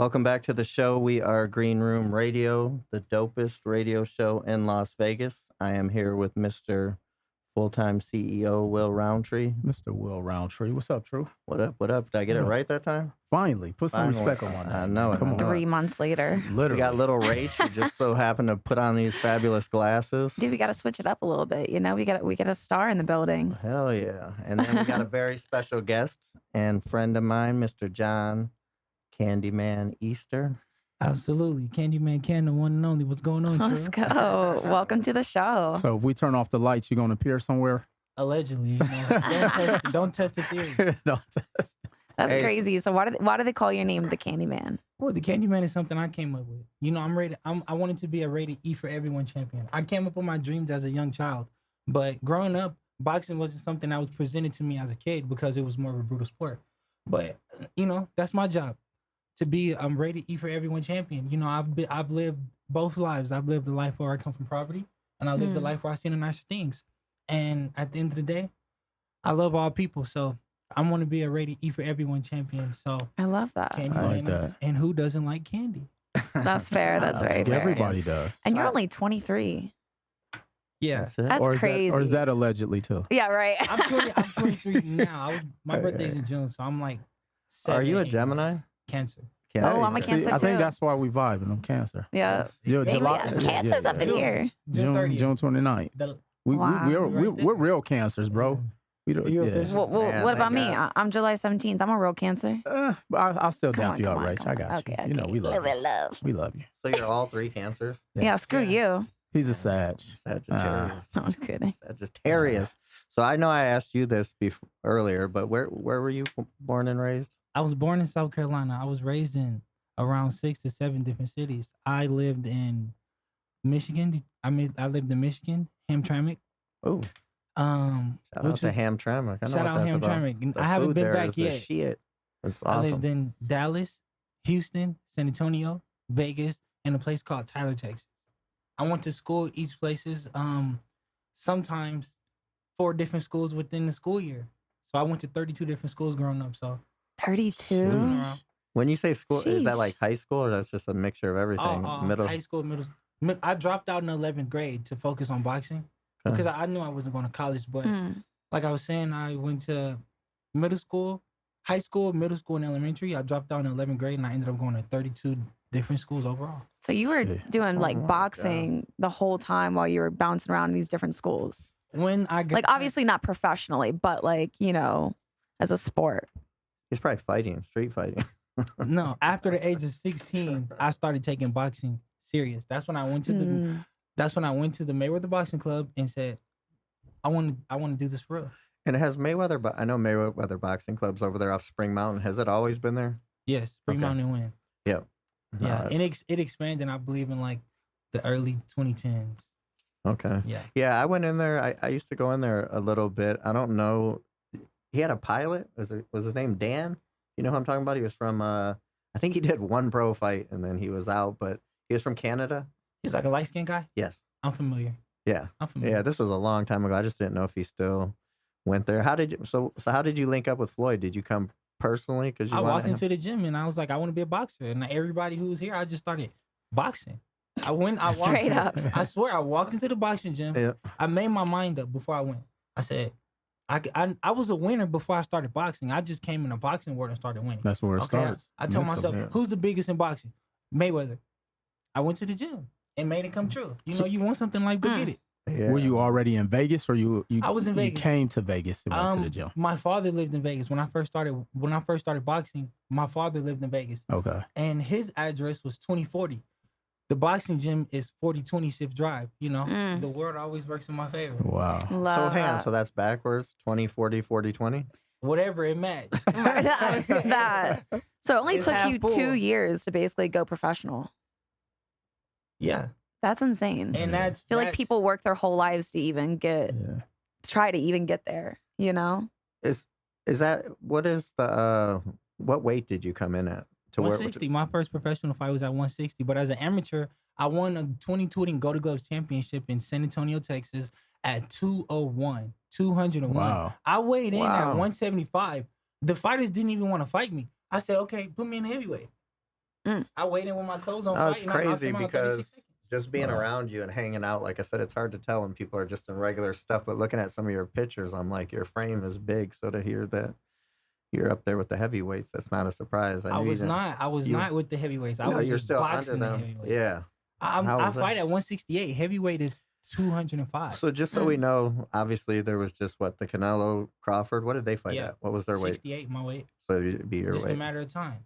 Welcome back to the show. We are Green Room Radio, the dopest radio show in Las Vegas. I am here with Mr. Full-time CEO Will Roundtree. Mr. Will Roundtree. What's up, True? What up? What up? Did I get it right that time? Finally. Put some respect on my name. I know it. Come on. 3 months later. Literally. We got little Rach who just so happened to put on these fabulous glasses. Dude, we got to switch it up a little bit. You know, we got a star in the building. Hell yeah. And then we got a very special guest and friend of mine, Mr. John Candyman Easter. Absolutely. Candyman Can, the one and only. What's going on, Let's True? go. Welcome to the show. So if we turn off the lights, you're going to appear somewhere? Allegedly. You know, don't test the theory. Don't test. That's crazy. So why do they call your name the Candyman? Well, the Candyman is something I came up with. You know, I wanted to be a rated E for everyone champion. I came up with my dreams as a young child. But growing up, boxing wasn't something that was presented to me as a kid because it was more of a brutal sport. But, you know, that's my job. To be rated E for everyone champion. You know, I've lived both lives. I've lived the life where I come from poverty, and I lived the life where I seen the nicer things. And at the end of the day, I love all people. So I want to be a rated E for everyone champion. So I love that. Candy I like that. And who doesn't like candy? That's fair. That's very fair. Everybody does. And you're only 23. Yeah. That's crazy. Or is that allegedly too? Yeah, right. I'm 23 now. My birthday's in June, so I'm like 7. Are you a Gemini? Cancer. Oh, I'm a Cancer I think too. that's why we vibe, and I'm Cancer. Yeah. Yo, Hey, July, Cancer's up in here. June 29th. We're real Cancers, bro. We don't, Well, what about me? I'm July 17th. I'm a real Cancer. I'll still Come down on, you come out, on, Rach. come I on. got you. Okay, You know, we love you. Love. We love you. So you're all 3 Cancers? Yeah, screw you. He's a Sag. Sagittarius. I'm just kidding. Sagittarius. So I know I asked you this earlier, but where were you born and raised? I was born in South Carolina. I was raised in around 6 to 7 different cities. I lived in Michigan. I lived in Michigan, Hamtramck. Oh. Shout out to Hamtramck. Shout out Hamtramck. I haven't been back yet. Shit. That's awesome. I lived in Dallas, Houston, San Antonio, Vegas, and a place called Tyler, Texas. I went to school each places, sometimes 4 different schools within the school year. So I went to 32 different schools growing up. So 32? When you say school, is that Sheesh. like high school or that's just a mixture of everything? High school, middle. I dropped out in 11th grade to focus on boxing because I knew I wasn't going to college. But like I was saying, I went to middle school, high school, middle school, and elementary. I dropped out in 11th grade and I ended up going to 32 different schools overall. So you were doing like boxing the whole time while you were bouncing around these different schools? When I got like obviously not professionally, but like, you know, as a sport. He's probably fighting, street fighting. No, after the age of 16, I started taking boxing serious. That's when I went to the Mayweather Boxing Club and said, I want to do this for real. And it has Mayweather, but I know Mayweather Boxing Club's over there off Spring Mountain. Has it always been there? Yes, Spring Mountain win. Yeah. Yeah, and it expanded, I believe, in like the early 2010s. Okay. Yeah. Yeah, I went in there. I used to go in there a little bit. I don't know. He had a pilot. Was his name Dan? You know who I'm talking about? He was from, I think he did one pro fight and then he was out, but he was from Canada. He's like a light-skinned guy? Yes. I'm familiar. Yeah. I'm familiar. Yeah, this was a long time ago. I just didn't know if he still went there. How did you link up with Floyd? Did you come personally? Because I walked into the gym and I was like, I want to be a boxer. And everybody who was here, I just started boxing. Straight up. I swear, I walked into the boxing gym. Yeah. I made my mind up before I went. I said, I was a winner before I started boxing. I just came in the boxing world and started winning. That's where it starts. I told myself, who's the biggest in boxing? Mayweather. I went to the gym and made it come true. You know, you want something like, go get it. Yeah. Were you already in Vegas, or I was in Vegas. You came to Vegas and went to the gym? My father lived in Vegas when I first started boxing. My father lived in Vegas. Okay. And his address was 2040. The boxing gym is 4020 Shift Drive. You know, the world always works in my favor. Wow. So that's backwards. 20, 40, 40, 20. Whatever it matched. that. So it only It's took half you full. 2 years to basically go professional. Yeah. That's insane. And I feel like people work their whole lives to even try to even get there, you know? Is that, what is the, what weight did you come in at? 160. My first professional fight was at 160. But as an amateur, I won a 2020 Golden Gloves Championship in San Antonio, Texas at 201. Wow. I weighed in at 175. The fighters didn't even want to fight me. I said, okay, put me in heavyweight. I waited with my clothes on. No, it's fight, and I knocked crazy him out in 36 because seconds. just being around you and hanging out, like I said, it's hard to tell when people are just in regular stuff. But looking at some of your pictures, I'm like, your frame is big. So to hear that you're up there with the heavyweights, that's not a surprise. I was not with the heavyweights. I was you're just still boxing under the them. heavyweights. Yeah. I fight at 168. Heavyweight is 205. So just so we know, obviously there was just the Canelo Crawford. What did they fight at? What was their weight? 68, my weight. So it'd be your Just weight. a matter of time.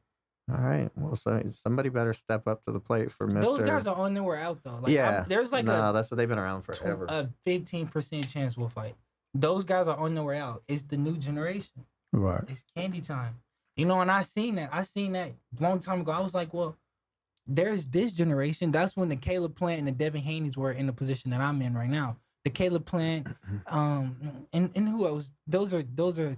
All right. Well, so somebody better step up to the plate for Mr. Those guys are on their way out though. Like, yeah. There's like that's what they've been around forever. a 15% chance we'll fight. Those guys are on their way out. It's the new generation. Right. It's candy time. You know, and I seen that a long time ago. I was like, well, there's this generation. That's when the Caleb Plant and the Devin Haney's were in the position that I'm in right now. The Caleb Plant, and who else? Those are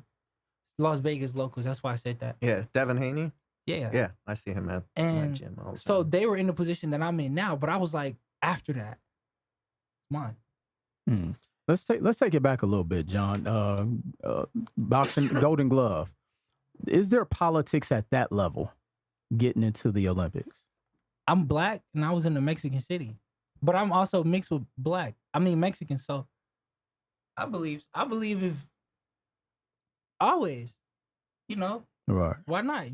Las Vegas locals. That's why I said that. Yeah, Devin Haney. Yeah. Yeah, I see him at my gym all the So time. they were in the position that I'm in now, but I was like, after that, mine. Let's take it back a little bit, John. Boxing Golden Glove. Is there politics at that level getting into the Olympics? I'm black and I was in the Mexican city, but I'm also mixed with Mexican. So I believe if always, Right. why not?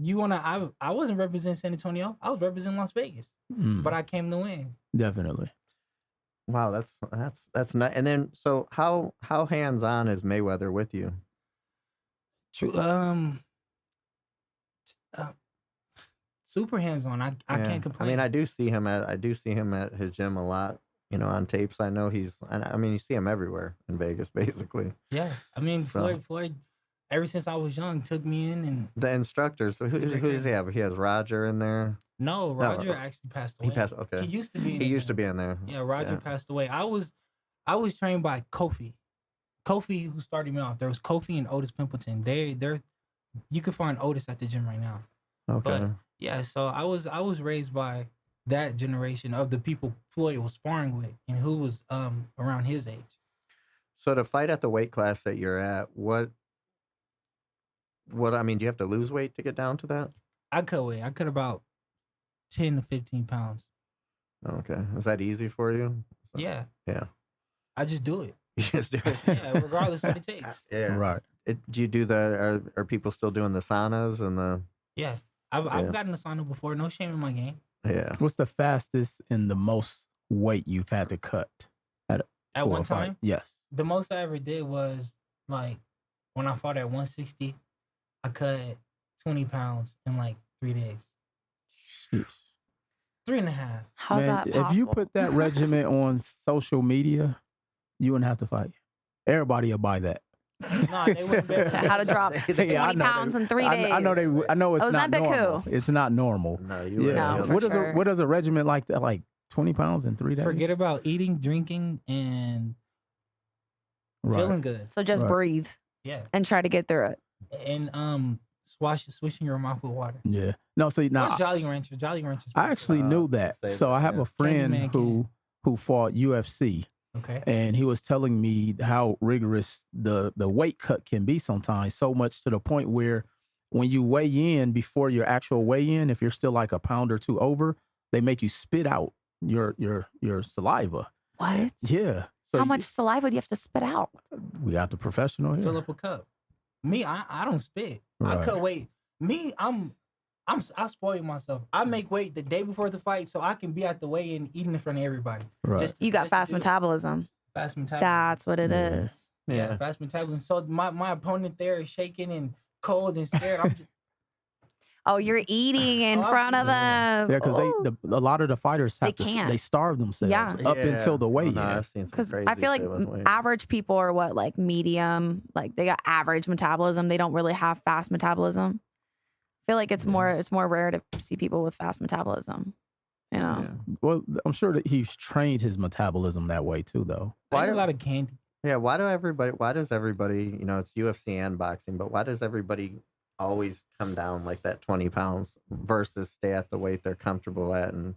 I wasn't representing San Antonio. I was representing Las Vegas, but I came to win. Definitely. Wow, that's not. And then, so how hands on is Mayweather with you? True. Super hands on. I can't complain. I mean, I do see him at his gym a lot. On tapes. I know you see him everywhere in Vegas, basically. Yeah, I mean, So- Floyd. Ever since I was young, took me in and The instructors. So who does he have? He has Roger in there. no, Roger actually passed away. He passed. Okay. He used to be. He used to be in there. Yeah, Roger Yeah. passed away. I was trained by Kofi. Kofi, who started me off. There was Kofi and Otis Pimpleton. They're you can find Otis at the gym right now. Okay. But yeah, so I was raised by that generation of the people Floyd was sparring with and who was around his age. So to fight at the weight class that you're at, what do you have to lose weight to get down to that? I cut weight. I cut about 10 to 15 pounds. Okay. Is that easy for you? Yeah. Yeah. I just do it. You just do it. Yeah, regardless what it takes. Yeah. Right. Do you do are people still doing the saunas and the? Yeah. I've gotten a sauna before. No shame in my game. Yeah. What's the fastest and the most weight you've had to cut At for one a fight? time? Yes. The most I ever did was like when I fought at 160, I cut 20 pounds in like 3 days. Jeez. 3.5. How's that possible? If you put that regimen on social media, you wouldn't have to fight. Everybody will buy that. No, they wouldn't be able to. How to drop 20 Yeah, I know pounds in 3 days. I know it's not Ozempic normal. It's not normal. No, you Yeah. wouldn't. No, be able for to- sure. What does a regiment like that? Like 20 pounds in 3 days? Forget about eating, drinking, and feeling good. So just Right. breathe Yeah. and try to get through it. And swishing your mouth with water. Yeah. No, see, Or now Jolly Ranchers. Jolly Ranchers. I actually knew that. say So that, I have yeah. a friend Candyman who fought UFC, Okay. and he was telling me how rigorous the weight cut can be sometimes, so much to the point where when you weigh in before your actual weigh-in, if you're still like a pound or two over, they make you spit out your saliva. What? Yeah. So How much saliva do you have to spit out? we got the professional here. Fill up a cup. Me, I don't spit. I Right. cut weight. Me, I spoil myself. I make weight the day before the fight so I can be at the weigh-in eating in front of everybody. Right. You got just to fast do it. metabolism. Fast metabolism. That's what it Yeah. is. Yeah, fast metabolism. So my opponent there is shaking and cold and scared. I'm just, Oh, you're eating in Oh, I'm front of eating. them. Yeah, because a lot of the fighters have They to can't. they starve themselves Yeah. up until the weigh-in. No, I've seen some Because crazy I feel like shit with weight. average people are what, like medium, like they got average metabolism. They don't really have fast metabolism. I feel like it's more rare to see people with fast metabolism. You know, Yeah. Well, I'm sure that he's trained his metabolism that way too, though. I Why eat a do- lot of candy. Yeah, why does everybody, it's UFC and boxing, but why does everybody always come down like that 20 pounds versus stay at the weight they're comfortable at? And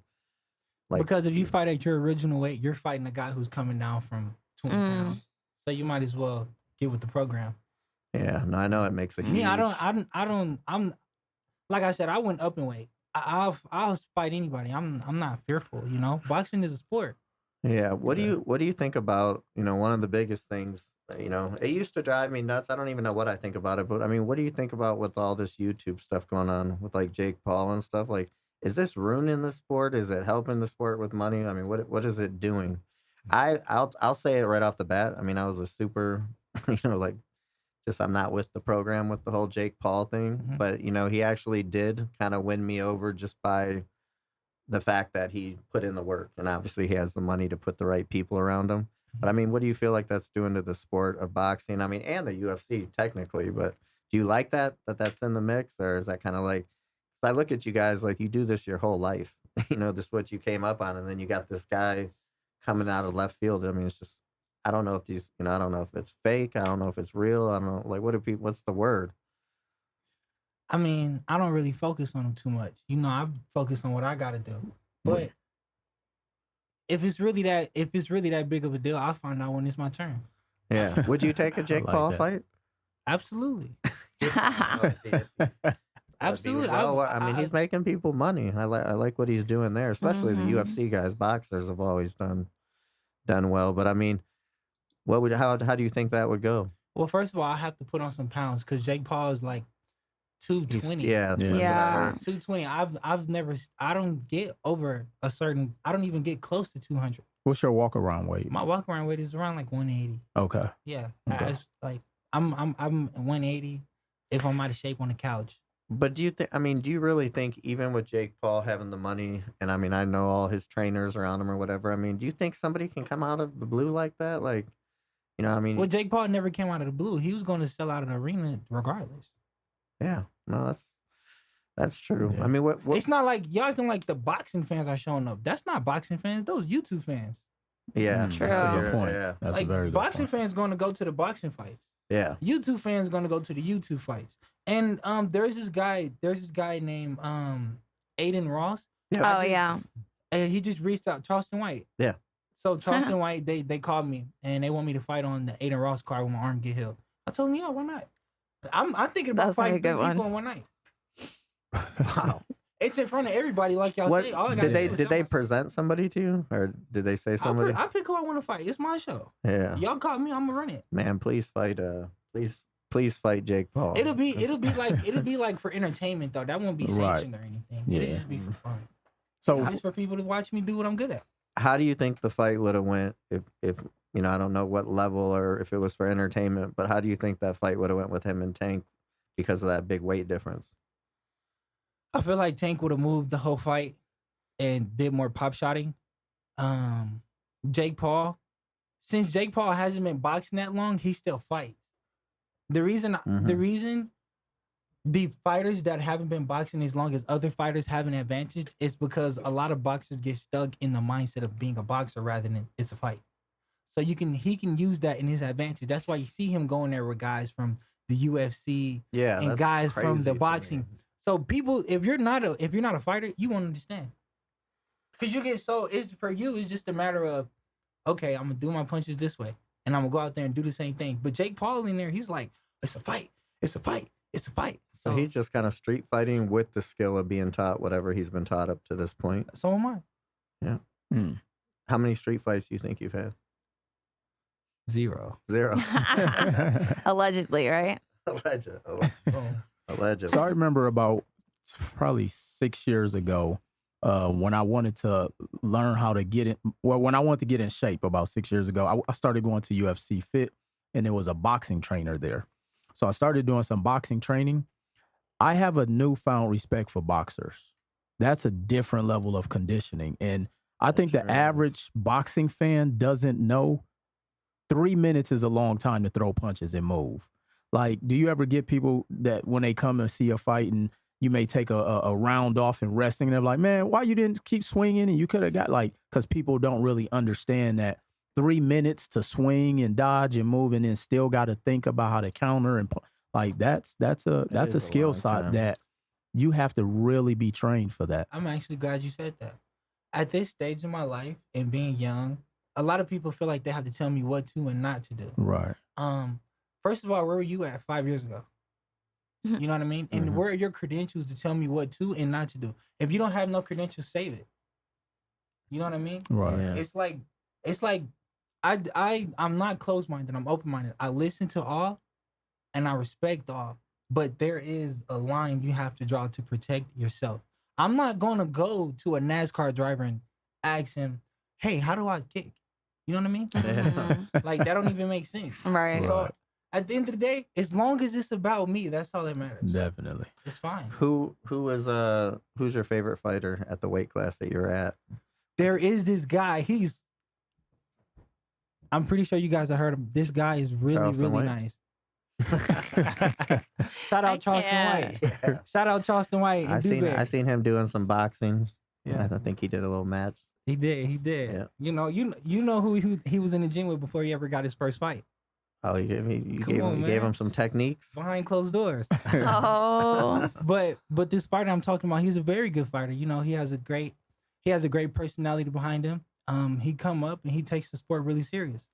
Because if you fight at your original weight, you're fighting a guy who's coming down from 20 pounds. So you might as well get with the program. yeah, no, I know it makes a huge. Me, I'm like I said, I went up in weight. I'll fight anybody. I'm not fearful. You know, boxing is a sport. Yeah. What do Yeah. you think about, one of the biggest things, it used to drive me nuts. I don't even know what I think about it, but I mean, what do you think about with all this YouTube stuff going on with like Jake Paul and stuff? Like, is this ruining the sport? Is it helping the sport with money? I mean, what is it doing? I'll say it right off the bat. I mean, I was a super, like just I'm not with the program with the whole Jake Paul thing, Mhm. but he actually did kind of win me over just by the fact that he put in the work, and obviously he has the money to put the right people around him. But I mean, what do you feel like that's doing to the sport of boxing? I mean, and the UFC technically, but do you like that's in the mix, or is that kind of like? 'Cause I look at you guys like you do this your whole life. This is what you came up on, and then you got this guy coming out of left field. I mean, it's just I don't know if these, I don't know if it's fake. I don't know if it's real. I don't know, like, what do people? What's the word? I mean, I don't really focus on them too much. You know, I focus on what I gotta do. But if it's really that big of a deal, I'll find out when it's my turn. Yeah. Would you take a Jake like Paul that. fight? Absolutely. That'd be Absolutely. well, I mean, he's making people money. I like what he's doing there, especially Mhm. the UFC guys. Boxers have always done well, but I mean, how do you think that would go? Well, first of all, I have to put on some pounds because Jake Paul is like He's 220. yeah, that's what I Yeah. heard. 220. I've never. I don't get over a certain. I don't even get close to 200. What's your walk around weight? My walk around weight is around like 180. Okay. Yeah, Okay. it's like I'm 180 if I'm out of shape on the couch. But do you think? I mean, do you really think even with Jake Paul having the money, and I mean, I know all his trainers around him or whatever. I mean, do you think somebody can come out of the blue like that? Like, I mean, Well, Jake Paul never came out of the blue. He was going to sell out an arena regardless. yeah, no, that's true. Yeah. I mean, what It's not like y'all acting like the boxing fans are showing up. That's not boxing fans. Those YouTube fans. Yeah, That's True. a good Yeah, point. yeah. That's Like a very good boxing point. fans going to go to the boxing fights. Yeah. YouTube fans going to go to the YouTube fights. And there's this guy named Aiden Ross. Yeah. Oh yeah. And he just reached out, Charleston White. Yeah. So Charleston White, they called me and they want me to fight on the Aiden Ross card when my arm get healed. I told him, yeah, why not? I'm thinking about That's gonna be a fighting 3 good people one. in one night. Wow. It's in front of everybody, like y'all What say. All I gotta did they do is did sell they myself. present somebody to you, or did they say somebody? I pick who I want to fight. It's my show. Yeah. Y'all call me, I'm gonna run it. Man, please fight. Please fight Jake Paul. It'll be like for entertainment though. That won't be Right. sanctioned or anything. Yeah. It'll just be for fun. So It's just for people to watch me do what I'm good at. How do you think the fight would have went if I don't know what level or if it was for entertainment, but how do you think that fight would have went with him and Tank because of that big weight difference? I feel like Tank would have moved the whole fight and did more pop shotting. Jake Paul, since Jake Paul hasn't been boxing that long, he still fights. The reason the fighters that haven't been boxing as long as other fighters have an advantage is because a lot of boxers get stuck in the mindset of being a boxer rather than it's a fight. So he can use that in his advantage. That's why you see him going there with guys from the UFC Yeah, and that's guys from crazy the to me. boxing. So people, if you're not a fighter, you won't understand. Cause you get it's for you. It's just a matter of, okay, I'm gonna do my punches this way, and I'm gonna go out there and do the same thing. But Jake Paul in there, he's like, it's a fight, it's a fight, it's a fight. So he's just kind of street fighting with the skill of being taught whatever he's been taught up to this point. So am I. Yeah. Hmm. How many street fights do you think you've had? 0. 0. Allegedly, right? Allegedly. So I remember about probably 6 years ago, when I wanted to learn how to get in. Well, when I wanted to get in shape about 6 years ago, I started going to UFC Fit, and there was a boxing trainer there. So I started doing some boxing training. I have a newfound respect for boxers. That's a different level of conditioning, and I think sure the is. average boxing fan doesn't know 3 minutes is a long time to throw punches and move. Like, do you ever get people that when they come and see a fight and you may take a round off in wrestling, they're like, man, why you didn't keep swinging? And you could have got because people don't really understand that 3 minutes to swing and dodge and move and then still got to think about how to counter and that's is a a skill long set time. that you have to really be trained for that. I'm actually glad you said that. At this stage in my life and being young, a lot of people feel like they have to tell me what to and not to do. Right. First of all, where were you at 5 years ago? You know what I mean? And Mhm. where are your credentials to tell me what to and not to do? If you don't have no credentials, save it. You know what I mean? Right. Yeah. It's like I'm not closed minded. I'm open minded. I listen to all, and I respect all. But there is a line you have to draw to protect yourself. I'm not gonna go to a NASCAR driver and ask him, "Hey, how do I kick?" You know what I mean? Mhm. Like that don't even make sense. Right. Right. So at the end of the day, as long as it's about me, that's all that matters. Definitely. It's fine. Who's your favorite fighter at the weight class that you're at? There is this guy. I'm pretty sure you guys have heard of him. This guy is really, Charleston really White? nice. Shout I out Charleston can't. White. Yeah. Shout out Charleston White. I And seen him doing some boxing. Yeah. I think he did a little match. He did. Yeah. You know who he was in the gym with before he ever got his first fight. Oh, you Come on, gave man. him some techniques. Behind closed doors. Oh. But this fighter I'm talking about, he's a very good fighter. You know, he has a great personality behind him. He come up and he takes the sport really serious.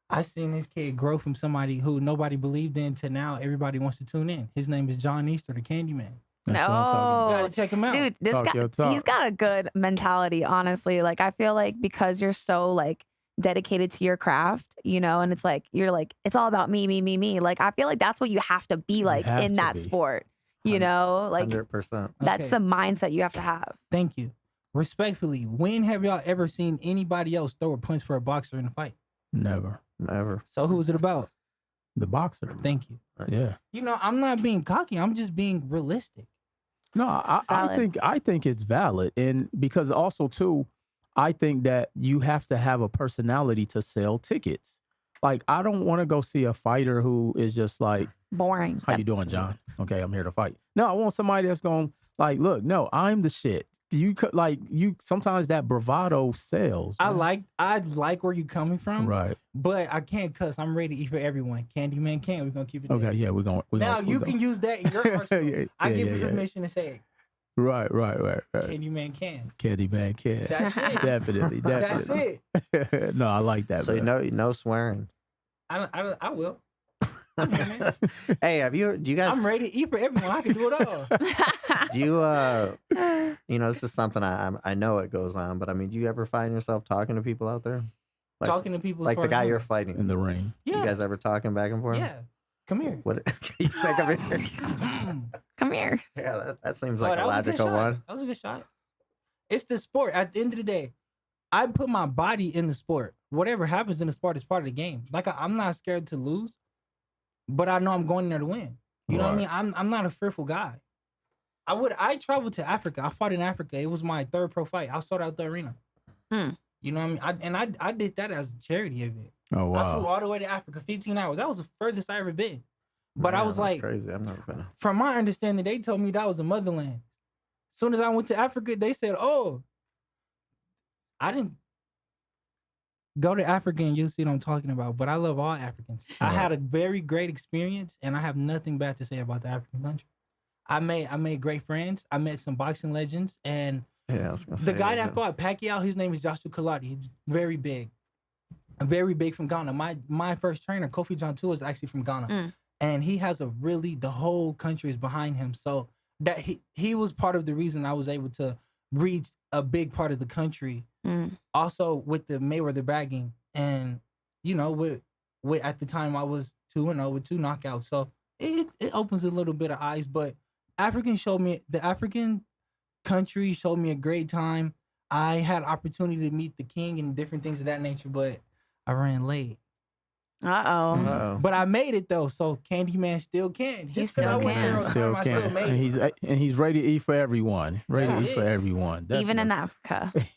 I seen this kid grow from somebody who nobody believed in to now everybody wants to tune in. His name is John Easter, the Candyman. That's what I'm talking No. You gotta check him out. Dude, this Talk guy, your talk. he's got a good mentality, honestly. Like, I feel like because you're so, like, dedicated to your craft, you know, and it's like, you're like, it's all about me, me, me, me. Like, I feel like that's what you have to be like have in to that be. sport, you know? Like, 100%. that's Okay. the mindset you have to have. Thank you. Respectfully, when have y'all ever seen anybody else throw a punch for a boxer in a fight? Never. Never. So who was it about? The boxer. Thank you. Yeah. You know, I'm not being cocky. I'm just being realistic. No, It's valid. I think it's valid, and because also too, I think that you have to have a personality to sell tickets. Like, I don't want to go see a fighter who is just like, Boring. "How you doing, John? Okay, I'm here to fight." No, I want somebody that's going like, "Look, no, I'm the shit." You sometimes that bravado sells. I man. like where you coming from, Right. but I can't cuss. I'm ready to eat for everyone. Candyman can. We're gonna keep it there. Okay. Yeah, we're going. Now you can use that in your arsenal. Yeah, I give you yeah. permission to say it. Right. Candyman can. Candyman can. That's it. Definitely. That's it. No, I like that. So man. no swearing. I will. I'm here, man. Hey, do you guys I'm ready to eat for everyone. I can do it all. do you this is something I know it goes on, but I mean, do you ever find yourself talking to people out there? Like, Talking to people. as like far the as guy what? you're fighting. In the ring. You Yeah. guys ever talking back and forth? Yeah. Come here. What you say come here? Come here. Yeah, that seems Oh, like that a was good logical shot. one. That was a good shot. It's the sport. At the end of the day, I put my body in the sport. Whatever happens in the sport is part of the game. Like I'm not scared to lose, but I know I'm going there to win. You know what I mean? I'm not a fearful guy. I traveled to Africa. I fought in Africa. It was my third pro fight. I sold out the arena. Hmm. You know what I mean? I did that as a charity event. Oh I flew wow. all the way to Africa, 15 hours. That was the furthest I ever been. But I Man, was that's like, crazy. I've never been. from my understanding, they told me that was the motherland. As soon as I went to Africa, they said, "Oh, I didn't go to Africa and you'll see what I'm talking about." But I love all Africans. I had a very great experience, and I have nothing bad to say about the African country. I made great friends. I met some boxing legends, and Yeah, I was gonna the say guy yeah. that fought Pacquiao, his name is Joshua Kaladi. He's very big from Ghana. My first trainer, Kofi John Tua, is actually from Ghana. Mm. And he has the whole country is behind him. So that he was part of the reason I was able to reach a big part of the country. Mm. Also with the Mayweather bagging, and you know, with at the time I was 2-0 with 2 knockouts. So it opens a little bit of eyes. But the African country showed me a great time. I had opportunity to meet the king and different things of that nature, but I ran late. Uh-oh. Uh-oh. But I made it though, so Candyman still can. He Just because I still went can. there on Still time, I still can. made And it. he's ready to eat for everyone. Ready to That's eat for it. everyone. Even in Definitely. Africa.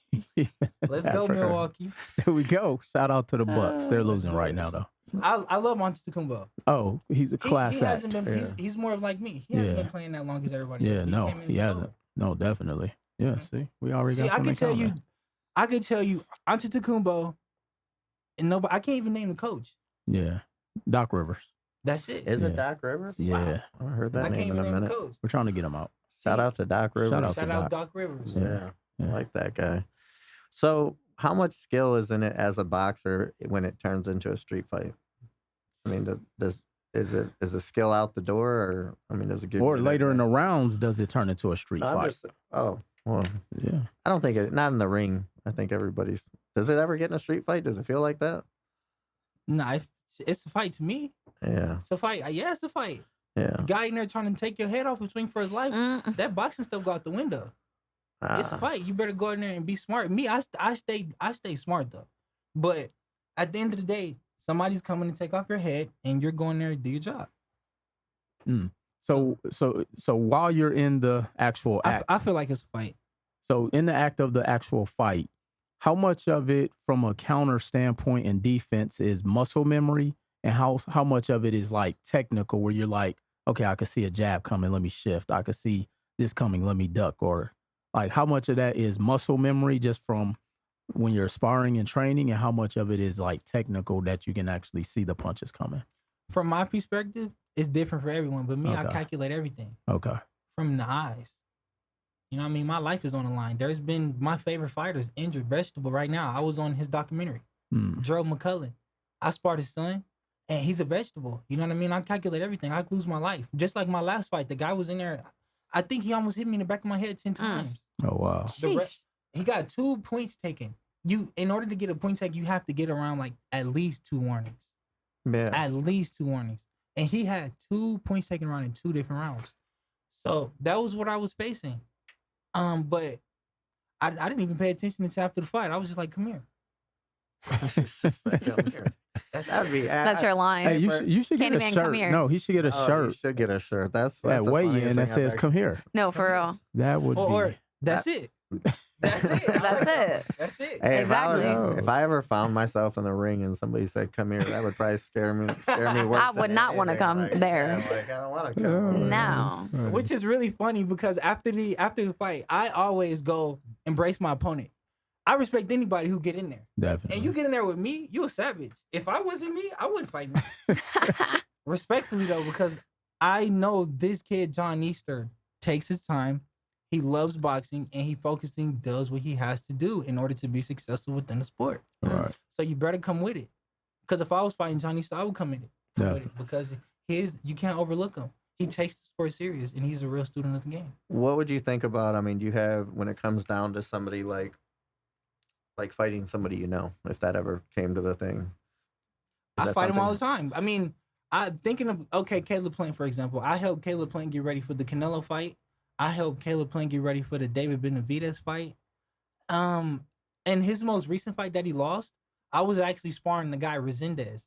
Let's go, Africa. Milwaukee. There we go. Shout out to the Bucks. They're Oh, losing right now, though. I love Antetokounmpo. Oh, he's a class he act. hasn't been. Yeah. He's more like me. He hasn't Yeah. been playing that long as everybody. Yeah, else. no, came in he and hasn't. took No, definitely. Yeah, Mhm. see, we already over. See, got I something could tell you, common. Antetokounmpo, and nobody. I can't even name the coach. Yeah, Doc Rivers. That's it. Is it Yeah. Doc Rivers? Yeah, I haven't heard I that can't name even in a name the minute. coach. we're trying to get him out. Shout out to Doc Rivers. Shout out Shout to out Doc. Doc Rivers. Yeah, I Yeah. like that guy. So, how much skill is in it as a boxer when it turns into a street fight? I mean, is the skill out the door, or I mean, does it give? Or you later that, in the rounds, does it turn into a street I'm fight? just, oh well, Yeah. I don't think not in the ring. I think everybody's. Does it ever get in a street fight? Does it feel like that? Nah, it's a fight to me. Yeah, It's a fight. Yeah, it's a fight. yeah. The guy in there trying to take your head off and swing for his life. That boxing stuff go out the window. It's a fight. You better go in there and be smart. Me, I stay smart though. But at the end of the day, somebody's coming to take off your head, and you're going there to do your job. So while you're in the actual act, I feel like it's a fight. so in the act of the actual fight, how much of it from a counter standpoint and defense is muscle memory, and how much of it is like technical, where you're like, okay, I could see a jab coming, let me shift. I could see this coming, let me duck. Or like, how much of that is muscle memory just from when you're sparring and training, and how much of it is like technical that you can actually see the punches coming? From my perspective, it's different for everyone. But me, I Okay. calculate everything Okay. from the eyes. You know what I mean? My life is on the line. There's been my favorite fighters injured. Vegetable right now. I was on his documentary. Joe McCullough. I sparred his son, and he's a vegetable. You know what I mean? I calculate everything. I lose my life. Just like my last fight, the guy was in there. I think he almost hit me in the back of my head 10 times. Oh, wow. He got 2 points taken. In order to get a point taken, you have to get around like at least 2 warnings. Yeah. At least 2 warnings. And he had 2 points taken around in 2 different rounds. So that was what I was facing. But I didn't even pay attention until after the fight. I was just like, come here. That'd be. That's your line. Hey, you should get a Candyman, come shirt. here. No, he should get a You shirt should get a shirt. That's that the weigh funniest in that thing I've says "Come here." No, for real. That would Or be. that's it. That's it. That's it. That's it. Hey, Exactly. if I ever found myself in the ring and somebody said, "Come here," that would probably scare me worse. I would than not wanna anything. come Like, there. yeah, like, I don't want to come. No. Which is really funny because after the fight, I always go embrace my opponent. I respect anybody who get in there. Definitely. And you get in there with me, you a savage. If I wasn't me, I wouldn't fight me. Respectfully though, because I know this kid, John Easter, takes his time. He loves boxing and he does what he has to do in order to be successful within the sport. Right. So you better come with it. Because if I was fighting John Easter, I would come with Yeah. it because you can't overlook him. He takes the sport serious and he's a real student of the game. What would you think about? I mean, do you have when it comes down to somebody like fighting somebody you know, if that ever came to the thing? I fight him all the time. I mean, I'm thinking of, Caleb Plant, for example. I helped Caleb Plant get ready for the Canelo fight. I helped Caleb Plant get ready for the David Benavidez fight. And his most recent fight that he lost, I was actually sparring the guy Resendez,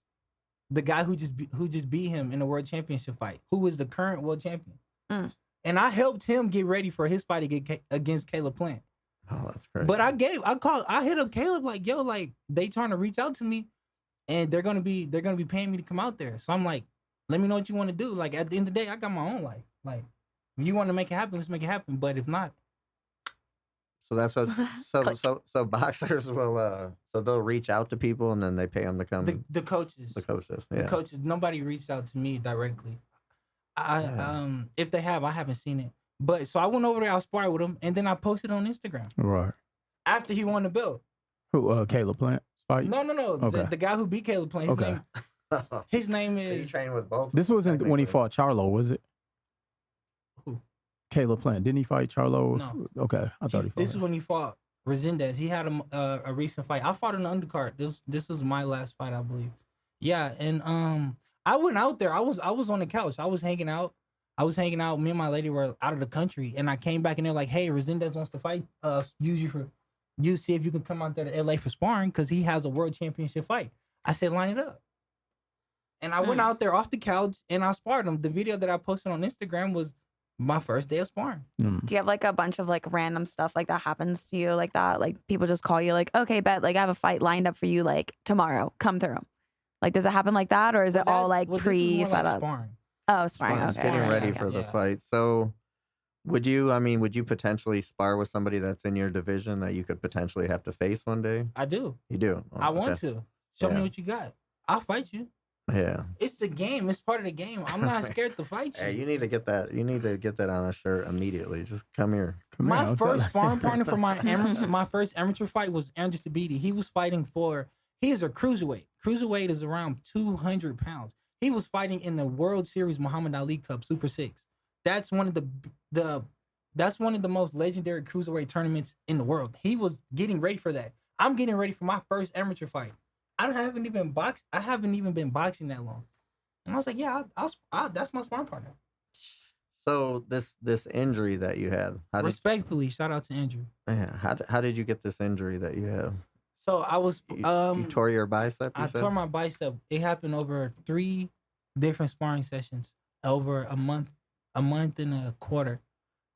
the guy who just beat him in the world championship fight, who is the current world champion. And I helped him get ready for his fight against Caleb Plant. Oh, that's crazy. But I hit up Caleb like, yo, like they trying to reach out to me, and they're gonna be paying me to come out there. So I'm like, let me know what you want to do. Like at the end of the day, I got my own life. Like, if you want to make it happen, let's make it happen. But if not, so that's what. So boxers will. So they'll reach out to people and then they pay them to come. the coaches, The coaches. the Yeah. coaches, nobody reached out to me directly. Yeah. If they have, I haven't seen it. But so I went over there, I sparred with him, and then I posted on Instagram Right. after he won the belt. Who? Caleb Plant fight. No. Okay. The guy who beat Caleb Plant. Okay. His name So you is. train with both. This wasn't when he technically. fought Charlo, was it? Who? Caleb Plant. Didn't he fight Charlo? No. Okay, I thought he fought. This is him. when he fought Resendez. He had a recent fight. I fought in the undercard. This was my last fight, I believe. Yeah, and I went out there. I was on the couch. I was hanging out. Me and my lady were out of the country, and I came back and they're like, "Hey, Resendez wants to fight. You see if you can come out there to LA for sparring because he has a world championship fight." I said, "Line it up." And I went out there off the couch and I sparred him. The video that I posted on Instagram was my first day of sparring. Do you have like a bunch of like random stuff like that happens to you like that? Like people just call you like, okay, bet, like I have a fight lined up for you like tomorrow. Come through. Like does it happen like that or is it all like This is pre more set like up? sparring. Oh, sparring. Just Okay. getting ready okay. for the Yeah. fight. So, would you potentially spar with somebody that's in your division that you could potentially have to face one day? I do. You do. Oh, I want okay. to. Show me Yeah. what you got. I'll fight you. Yeah. It's the game. It's part of the game. I'm not scared to fight you. Hey, you need to get that. You need to get that on a shirt immediately. Just come here. Come here, My I'll tell first you. sparring partner for my first amateur fight was Andrew Tabiti. He was fighting for. He is a cruiserweight. Cruiserweight is around 200 pounds. He was fighting in the World Series Muhammad Ali Cup Super 6. That's one of that's one of the most legendary cruiserweight tournaments in the world. He was getting ready for that. I'm getting ready for my first amateur fight. I haven't even been boxing that long. And I was like, yeah, I'll that's my sparring partner. So this injury that you had, Respectfully, shout out to Andrew. how did you get this injury that you have? So I was You tore your bicep. I tore my bicep. It happened over 3 different sparring sessions over a month and a quarter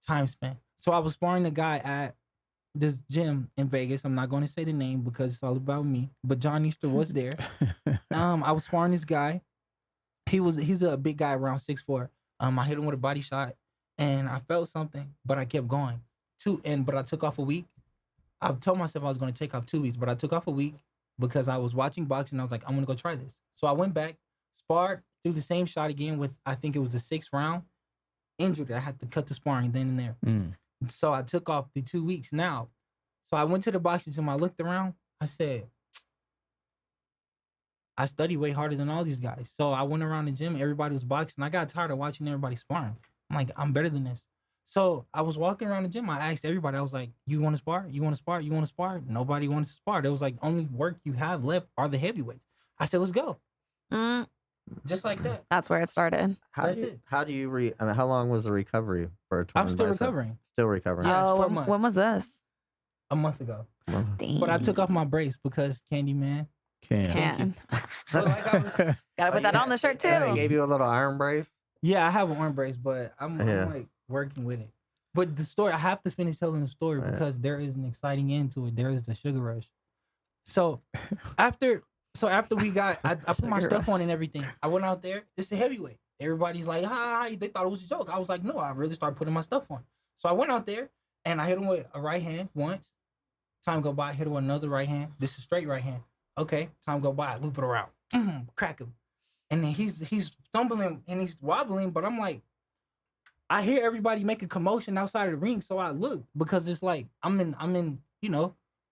time span. So I was sparring a guy at this gym in Vegas. I'm not going to say the name because it's all about me. But John Easter was there. I was sparring this guy. He's a big guy around 6'4". I hit him with a body shot and I felt something, but I kept going. But I took off a week. I told myself I was going to take off 2 weeks, but I took off a week because I was watching boxing. I was like, I'm going to go try this. So I went back, sparred, threw the same shot again with, I think it was the 6th round. Injured. I had to cut the sparring then and there. So I took off the 2 weeks now. So I went to the boxing gym. I looked around. I said, I study way harder than all these guys. So I went around the gym. Everybody was boxing. I got tired of watching everybody sparring. I'm like, I'm better than this. So I was walking around the gym. I asked everybody. I was like, you want to spar? You want to spar? You want to spar? Nobody wanted to spar. There was like, only work you have left are the heavyweights. I said, let's go. Just like that. That's where it started. How do you how long was the recovery for a torn I'm still bicep? recovering. Still recovering. Yeah, Oh, it's 4 months. when was this? A month ago. Dang. But I took off my brace because Candyman. Can. But like I was, Gotta put that on the shirt too. They gave you a little arm brace. yeah, I have an arm brace, but I'm like working with it. But the story, I have to finish telling the story because there is an exciting end to it. There is the sugar rush. So after we got, I put my stuff on and everything. I went out there. It's a heavyweight. Everybody's like, hi. They thought it was a joke. I was like, no, I really started putting my stuff on. So I went out there and I hit him with a right hand once. Time go by, hit him with another right hand. This is straight right hand. Okay, time go by, loop it around, crack him. And then he's stumbling and he's wobbling, but I'm like, I hear everybody make a commotion outside of the ring, so I look because it's like I'm in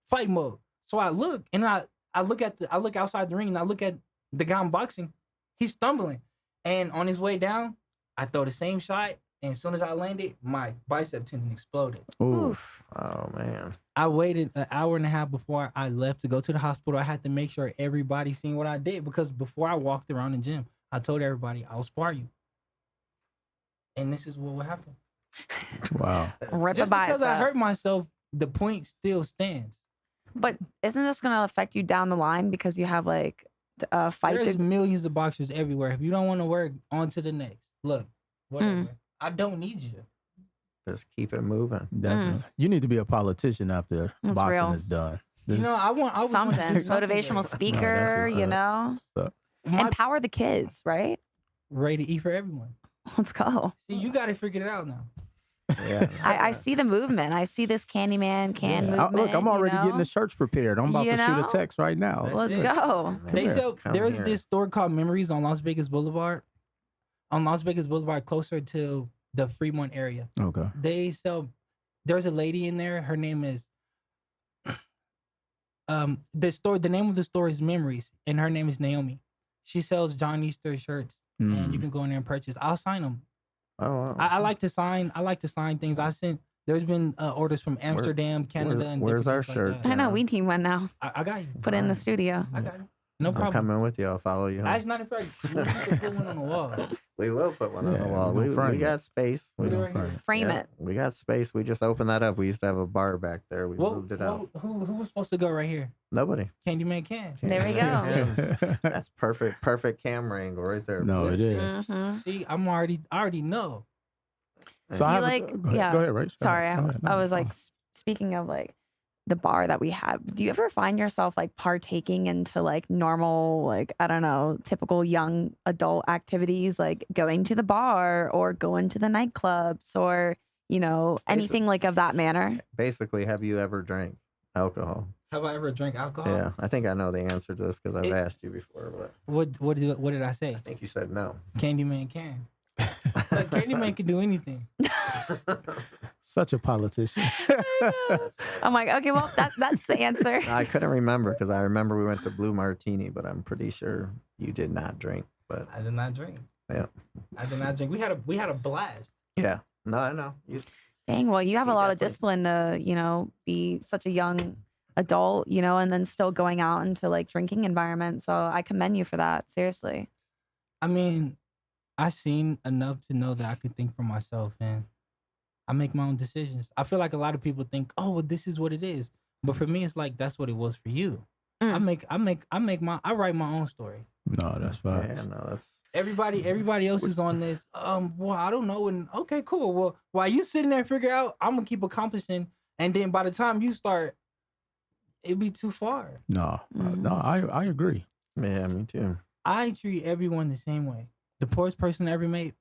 fight mode. So I look and I look outside the ring and I look at the guy I'm boxing. He's stumbling, and on his way down, I throw the same shot, and as soon as I landed, my bicep tendon exploded. Oof. Oh man. I waited an hour and a half before I left to go to the hospital. I had to make sure everybody seen what I did because before I walked around the gym, I told everybody I'll spar you. And this is what will happen. Wow. Rip Just a bicep. because I hurt myself, the point still stands. But isn't this going to affect you down the line because you have like a fight? There's millions of boxers everywhere. If you don't want to work, on to the next. Look, whatever. I don't need you. Just keep it moving. Definitely. You need to be a politician after That's boxing real. is done. You know, I want Something. to do something Motivational there. speaker, what's you up. know? So, Empower the kids, right? Ready to eat for everyone. Let's go. See, you got to figure it out now. Yeah. I see the movement. I see this Candyman movement. look, I'm already you know? getting the shirts prepared. I'm about You to shoot know? a text right now. That's Let's it. go. They sell. Come There's here. this store called Memories on Las Vegas Boulevard. On Las Vegas Boulevard, closer to the Fremont area. Okay. They sell. There's a lady in there. Her name is. The name of the store is Memories, and her name is Naomi. She sells John Easter shirts, and you can go in there and purchase. I'll sign them. Oh wow. I like to sign. I like to sign things. There's been orders from Amsterdam, Canada, and where's different our things like shirt? that. I know. We need one now. I got you. Put it in the studio. I got you. No I'm problem. coming with you. I'll follow you. As a matter of fact, we need to put one on the wall. We will put one on Yeah, the wall. we're gonna We frame got it. space. We Put it don't right here. frame. Frame Yeah, it. We got space. We just opened that up. We used to have a bar back there. We moved it out. Who was supposed to go right here? Nobody. Candyman can. There we go. That's perfect camera angle right there. No, it is. Mhm. See, I already know. So Do I you have like? go ahead, Yeah. Go ahead, Rach. Go Sorry, ahead. Go ahead. No, I was no. like, speaking of like the bar that we have, do you ever find yourself like partaking into like normal, like, I don't know, typical young adult activities, like going to the bar or going to the nightclubs or, you know, anything like of that manner? Basically, have you ever drank alcohol? Have I ever drank alcohol? Yeah, I think I know the answer to this because I've It- asked you before, but What did I say? I think you said no. Candyman can. Like, Candyman can do anything. Such a politician. I'm like, okay, well, that's the answer. I couldn't remember because I remember we went to Blue Martini, but I'm pretty sure you did not drink. But I did not drink. Yeah. I did not drink. We had a blast. yeah, no, I know. Dang, well, you have a He lot of definitely- discipline to, be such a young adult, and then still going out into like drinking environments. So I commend you for that. Seriously. I mean, I seen enough to know that I could think for myself, and I make my own decisions. I feel like a lot of people think, oh, well, this is what it is. But for me, it's like that's what it was for you. I write my own story. No, that's fine. Yeah, no, that's Everybody else is on this. Well, I don't know. And okay, cool. Well, while you sitting there figure out, I'm gonna keep accomplishing, and then by the time you start, it'd be too far. No, I agree. yeah, me too. I treat everyone the same way. The poorest person I ever met,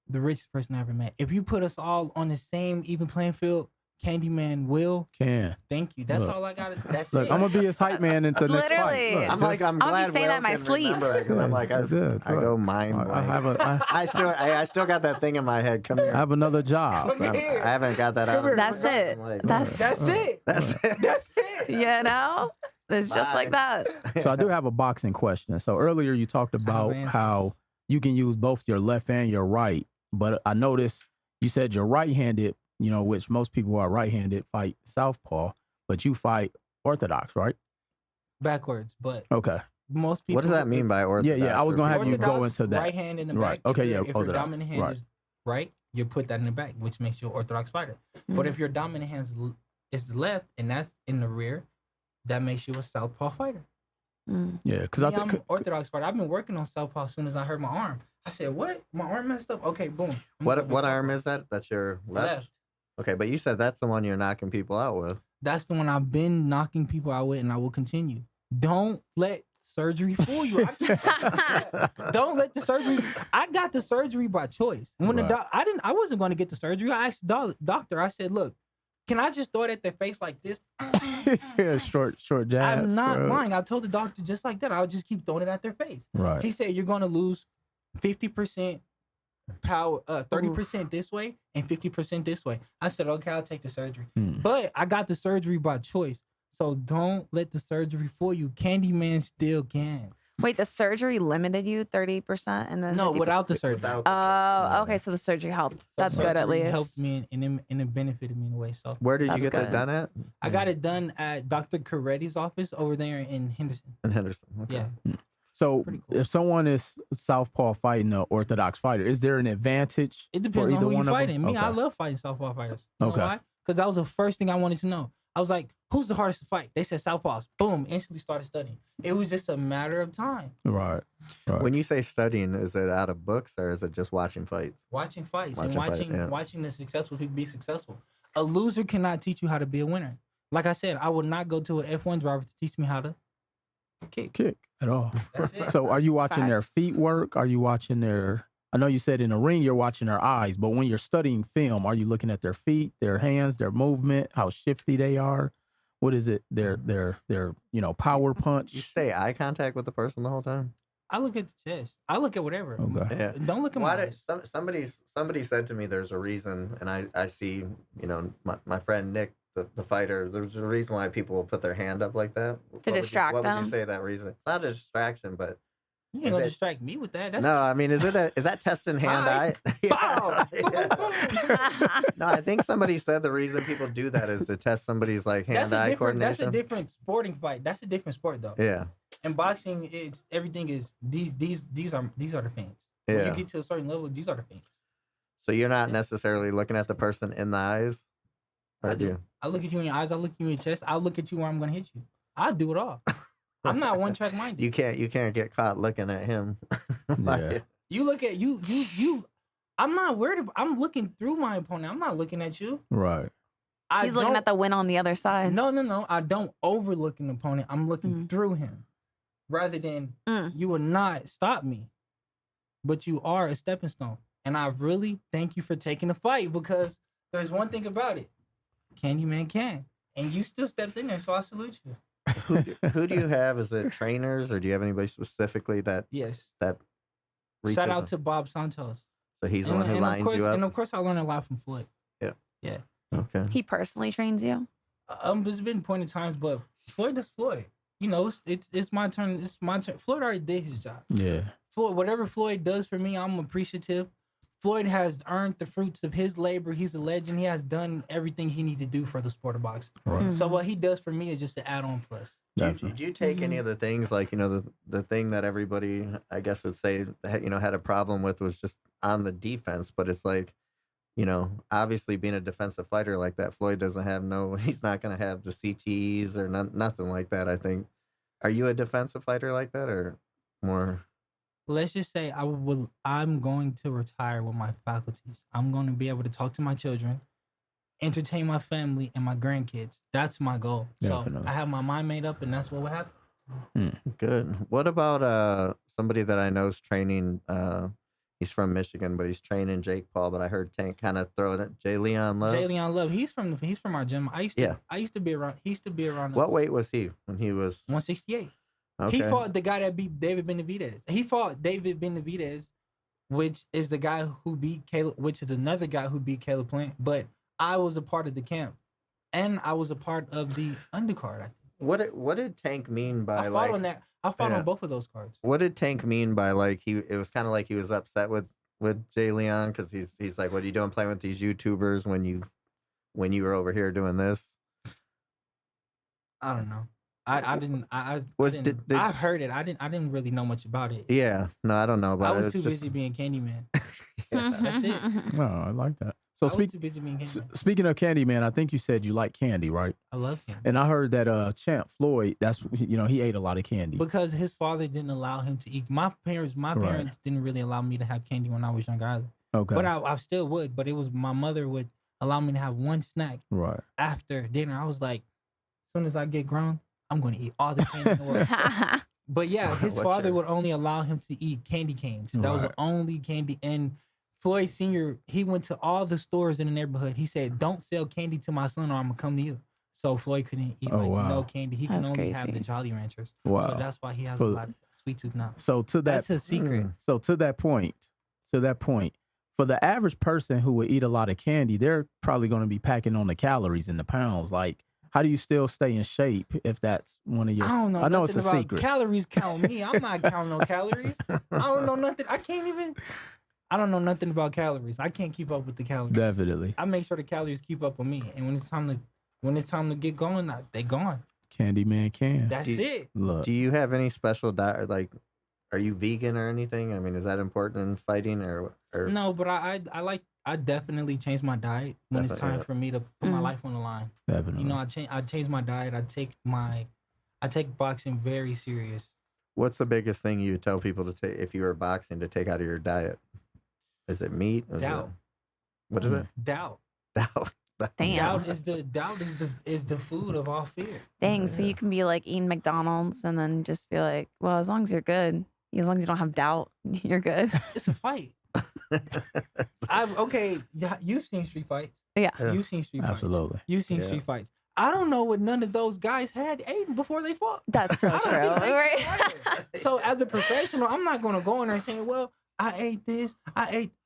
the richest person I ever met. If you put us all on the same even playing field, Candyman will. Thank you. That's Look. all I got. That's Look, it. I'm gonna be his hype man into the next fight. Literally. Look, I'm just- I'm I'll be glad saying Will that in my can sleep. remember that 'cause I'm like, I go mind I blank. have I still got that thing in my head. Come here. I have another job. Come here. I haven't got that out. of That's my- it. I'm like, That's That's it. That's it. That's it. It's just like Bye. that. So I do have a boxing question. So earlier you talked about answer. how you can use both your left and your right, but I noticed you said you're right-handed, which most people who are right-handed fight southpaw, but you fight orthodox, right? Backwards, but Okay. most people. What does that mean by orthodox? I was gonna have you go Orthodox, into that. right hand in the Right. back. Okay, If yeah, your orthodox. dominant hand Right. is right, you put that in the back, which makes you an orthodox fighter. But Mm. if your dominant hand is the left and that's in the rear, that makes you a southpaw fighter. Mm. Yeah, because I I'm think an orthodox fighter. I've been working on southpaw as soon as I hurt my arm. I said, "What? My arm messed up? Okay, boom." What arm is that? That's your left? Okay, but you said that's the one you're knocking people out with. That's the one I've been knocking people out with, and I will continue. Don't let surgery fool you. Don't let the surgery. I got the surgery by choice. When Right. I wasn't going to get the surgery. I asked the doctor. I said, "Look, can I just throw it at their face like this?" yeah, short jabs. I'm not bro. lying. I told the doctor just like that. I'll just keep throwing it at their face. Right. He said, "You're going to lose 50% power, 30% this way, and 50% this way." I said, "Okay, I'll take the surgery." Hmm. But I got the surgery by choice. So don't let the surgery fool you. Candyman still can. Wait, the surgery limited you 30%, and then No, 50%? without the surgery. Without the Oh, surgery. okay. So the surgery helped. So That's good, at surgery least. helped me and it benefited me in a way. So Where did you That's get that good. done at? I got it done at Dr. Coretti's office over there in Henderson. In Henderson. Okay. Yeah. So Pretty cool. if someone is southpaw fighting an orthodox fighter, is there an advantage? It for depends on either who you're one of them? fighting. Me, I Okay. love fighting southpaw fighters. You Okay. know why? Because that was the first thing I wanted to know. I was like, who's the hardest to fight? They said southpaws. Boom, instantly started studying. It was just a matter of time. Right. Right. When you say studying, is it out of books or is it just watching fights? Watching fights Watching fight, and yeah. watching the successful people be successful. A loser cannot teach you how to be a winner. Like I said, I would not go to an F1 driver to teach me how to kick. at all. That's it. So are you watching their Facts. feet work? Are you watching their? I know you said in the ring you're watching their eyes, but when you're studying film, are you looking at their feet, their hands, their movement, how shifty they are? What is it? Their power You punch. stay eye contact with the person the whole time? I look at the chest. I look at whatever. Okay. Yeah. Don't look at my Why eyes. did somebody said to me there's a reason, and I see, my friend Nick, the fighter, there's a reason why people will put their hand up like that. distract What would them? you say that reason? It's not a distraction, but You ain't Is gonna it- distract me with that. That's no, I mean, is that testing hand Hi. eye? Bow. Yeah. No, I think somebody said the reason people do that is to test somebody's like That's a hand-eye different. That's coordination. a different sporting fight. That's a different sport though. Yeah, In boxing, it's everything is these are the feints. When yeah. you get to a certain level, these are the feints. So you're not necessarily looking at the person in the eyes, or I do do. you? I look at you in your eyes. I look at you in your chest. I look at you where I'm gonna hit you. I do it all. I'm not one track minded. You can't get caught looking at him. Yeah. You look at you. I'm not worried. I'm looking through my opponent. I'm not looking at you. Right. He's looking at the win on the other side. No. I don't overlook an opponent. I'm looking Mhm. through him, rather than Mm. you will not stop me, but you are a stepping stone. And I really thank you for taking the fight, because there's one thing about it: Candyman can, and you still stepped in there, so I salute you. Who do you have? Is it trainers, or do you have anybody specifically that Yes. reaches Shout out them? to Bob Santos. So he's the one who and lines you And up. of course, I learned a lot from Floyd. Okay. He personally trains you. There's been point in times, but Floyd is Floyd. You know, it's my turn. It's my turn. Floyd already did his job. Yeah. Floyd, whatever Floyd does for me, I'm appreciative. Floyd has earned the fruits of his labor. He's a legend. He has done everything he needs to do for the sport of boxing. Right. So what he does for me is just an add-on plus. Do you take any of the things like, the thing that everybody, I guess, would say, had a problem with was just on the defense, but it's like, obviously being a defensive fighter like that, Floyd doesn't have he's not going to have the CTs or nothing like that, I think. Are you a defensive fighter like that or more? Let's just say I'm going to retire with my faculties. I'm going to be able to talk to my children, entertain my family and my grandkids. That's my goal. Definitely. So I have my mind made up, and that's what will happen. Good. What about somebody that I know is training? He's from Michigan, but he's training Jake Paul. But I heard Tank kind of throw it at Jay Leon Love. Jay Leon Love. He's from our gym. I used to be around. He used to be around. What weight was he when he was 168? Okay. He fought the guy that beat David Benavidez. He fought David Benavidez, which is the guy who beat Caleb, which is another guy who beat Caleb Plant. But I was a part of the camp, and I was a part of the undercard. I think. What did Tank mean by I fought on that. I fought on both of those cards. What did Tank mean by it was kind of like he was upset with Jay Leon because he's like, what are you doing playing with these YouTubers when you were over here doing this? I don't know. I heard it. I didn't really know much about it. Yeah, no, I don't know about it. I was too busy being Candyman. That's it. Oh, I like that. So I was too busy being Candyman. Speaking of Candyman, I think you said you like candy, right? I love candy. And I heard that Champ Floyd, that's he ate a lot of candy because his father didn't allow him to eat. My parents didn't really allow me to have candy when I was young either. Okay, but I still would. But it was my mother would allow me to have one snack right after dinner. I was like, as soon as I get grown, I'm going to eat all the candy in the world. But yeah, his father would only allow him to eat candy canes. That was the only candy. And Floyd Sr., he went to all the stores in the neighborhood. He said, don't sell candy to my son or I'm going to come to you. So Floyd couldn't eat no candy. He can only have the Jolly Ranchers. Wow. So that's why he has a lot of sweet tooth now. So that's a secret. So to that point, for the average person who would eat a lot of candy, they're probably going to be packing on the calories and the pounds. Like, how do you still stay in shape if that's one of your... I don't know. I know it's a secret. Calories count me. I'm not counting no calories. I don't know nothing. I don't know nothing about calories. I can't keep up with the calories. Definitely. I make sure the calories keep up with me. And when it's time to get going, they gone. Candyman can. That's it. Look. Do you have any special diet? Like, are you vegan or anything? I mean, is that important in fighting or... No, but I definitely change my diet when it's time for me to put my life on the line. Definitely. I change my diet. I take boxing very serious. What's the biggest thing you would tell people to take if you were boxing to take out of your diet? Is it meat? Doubt. What is it? Doubt. Doubt. Damn. Doubt is the food of all fear. Dang. So you can be like eating McDonald's and then just be like, well, as long as you're good, as long as you don't have doubt, you're good. It's a fight. You've seen street fights. Yeah. You've seen street fights. Absolutely. You've seen street fights. I don't know what none of those guys had eaten before they fought. That's so true. Right? So as a professional, I'm not going to go in there saying, well, I ate this.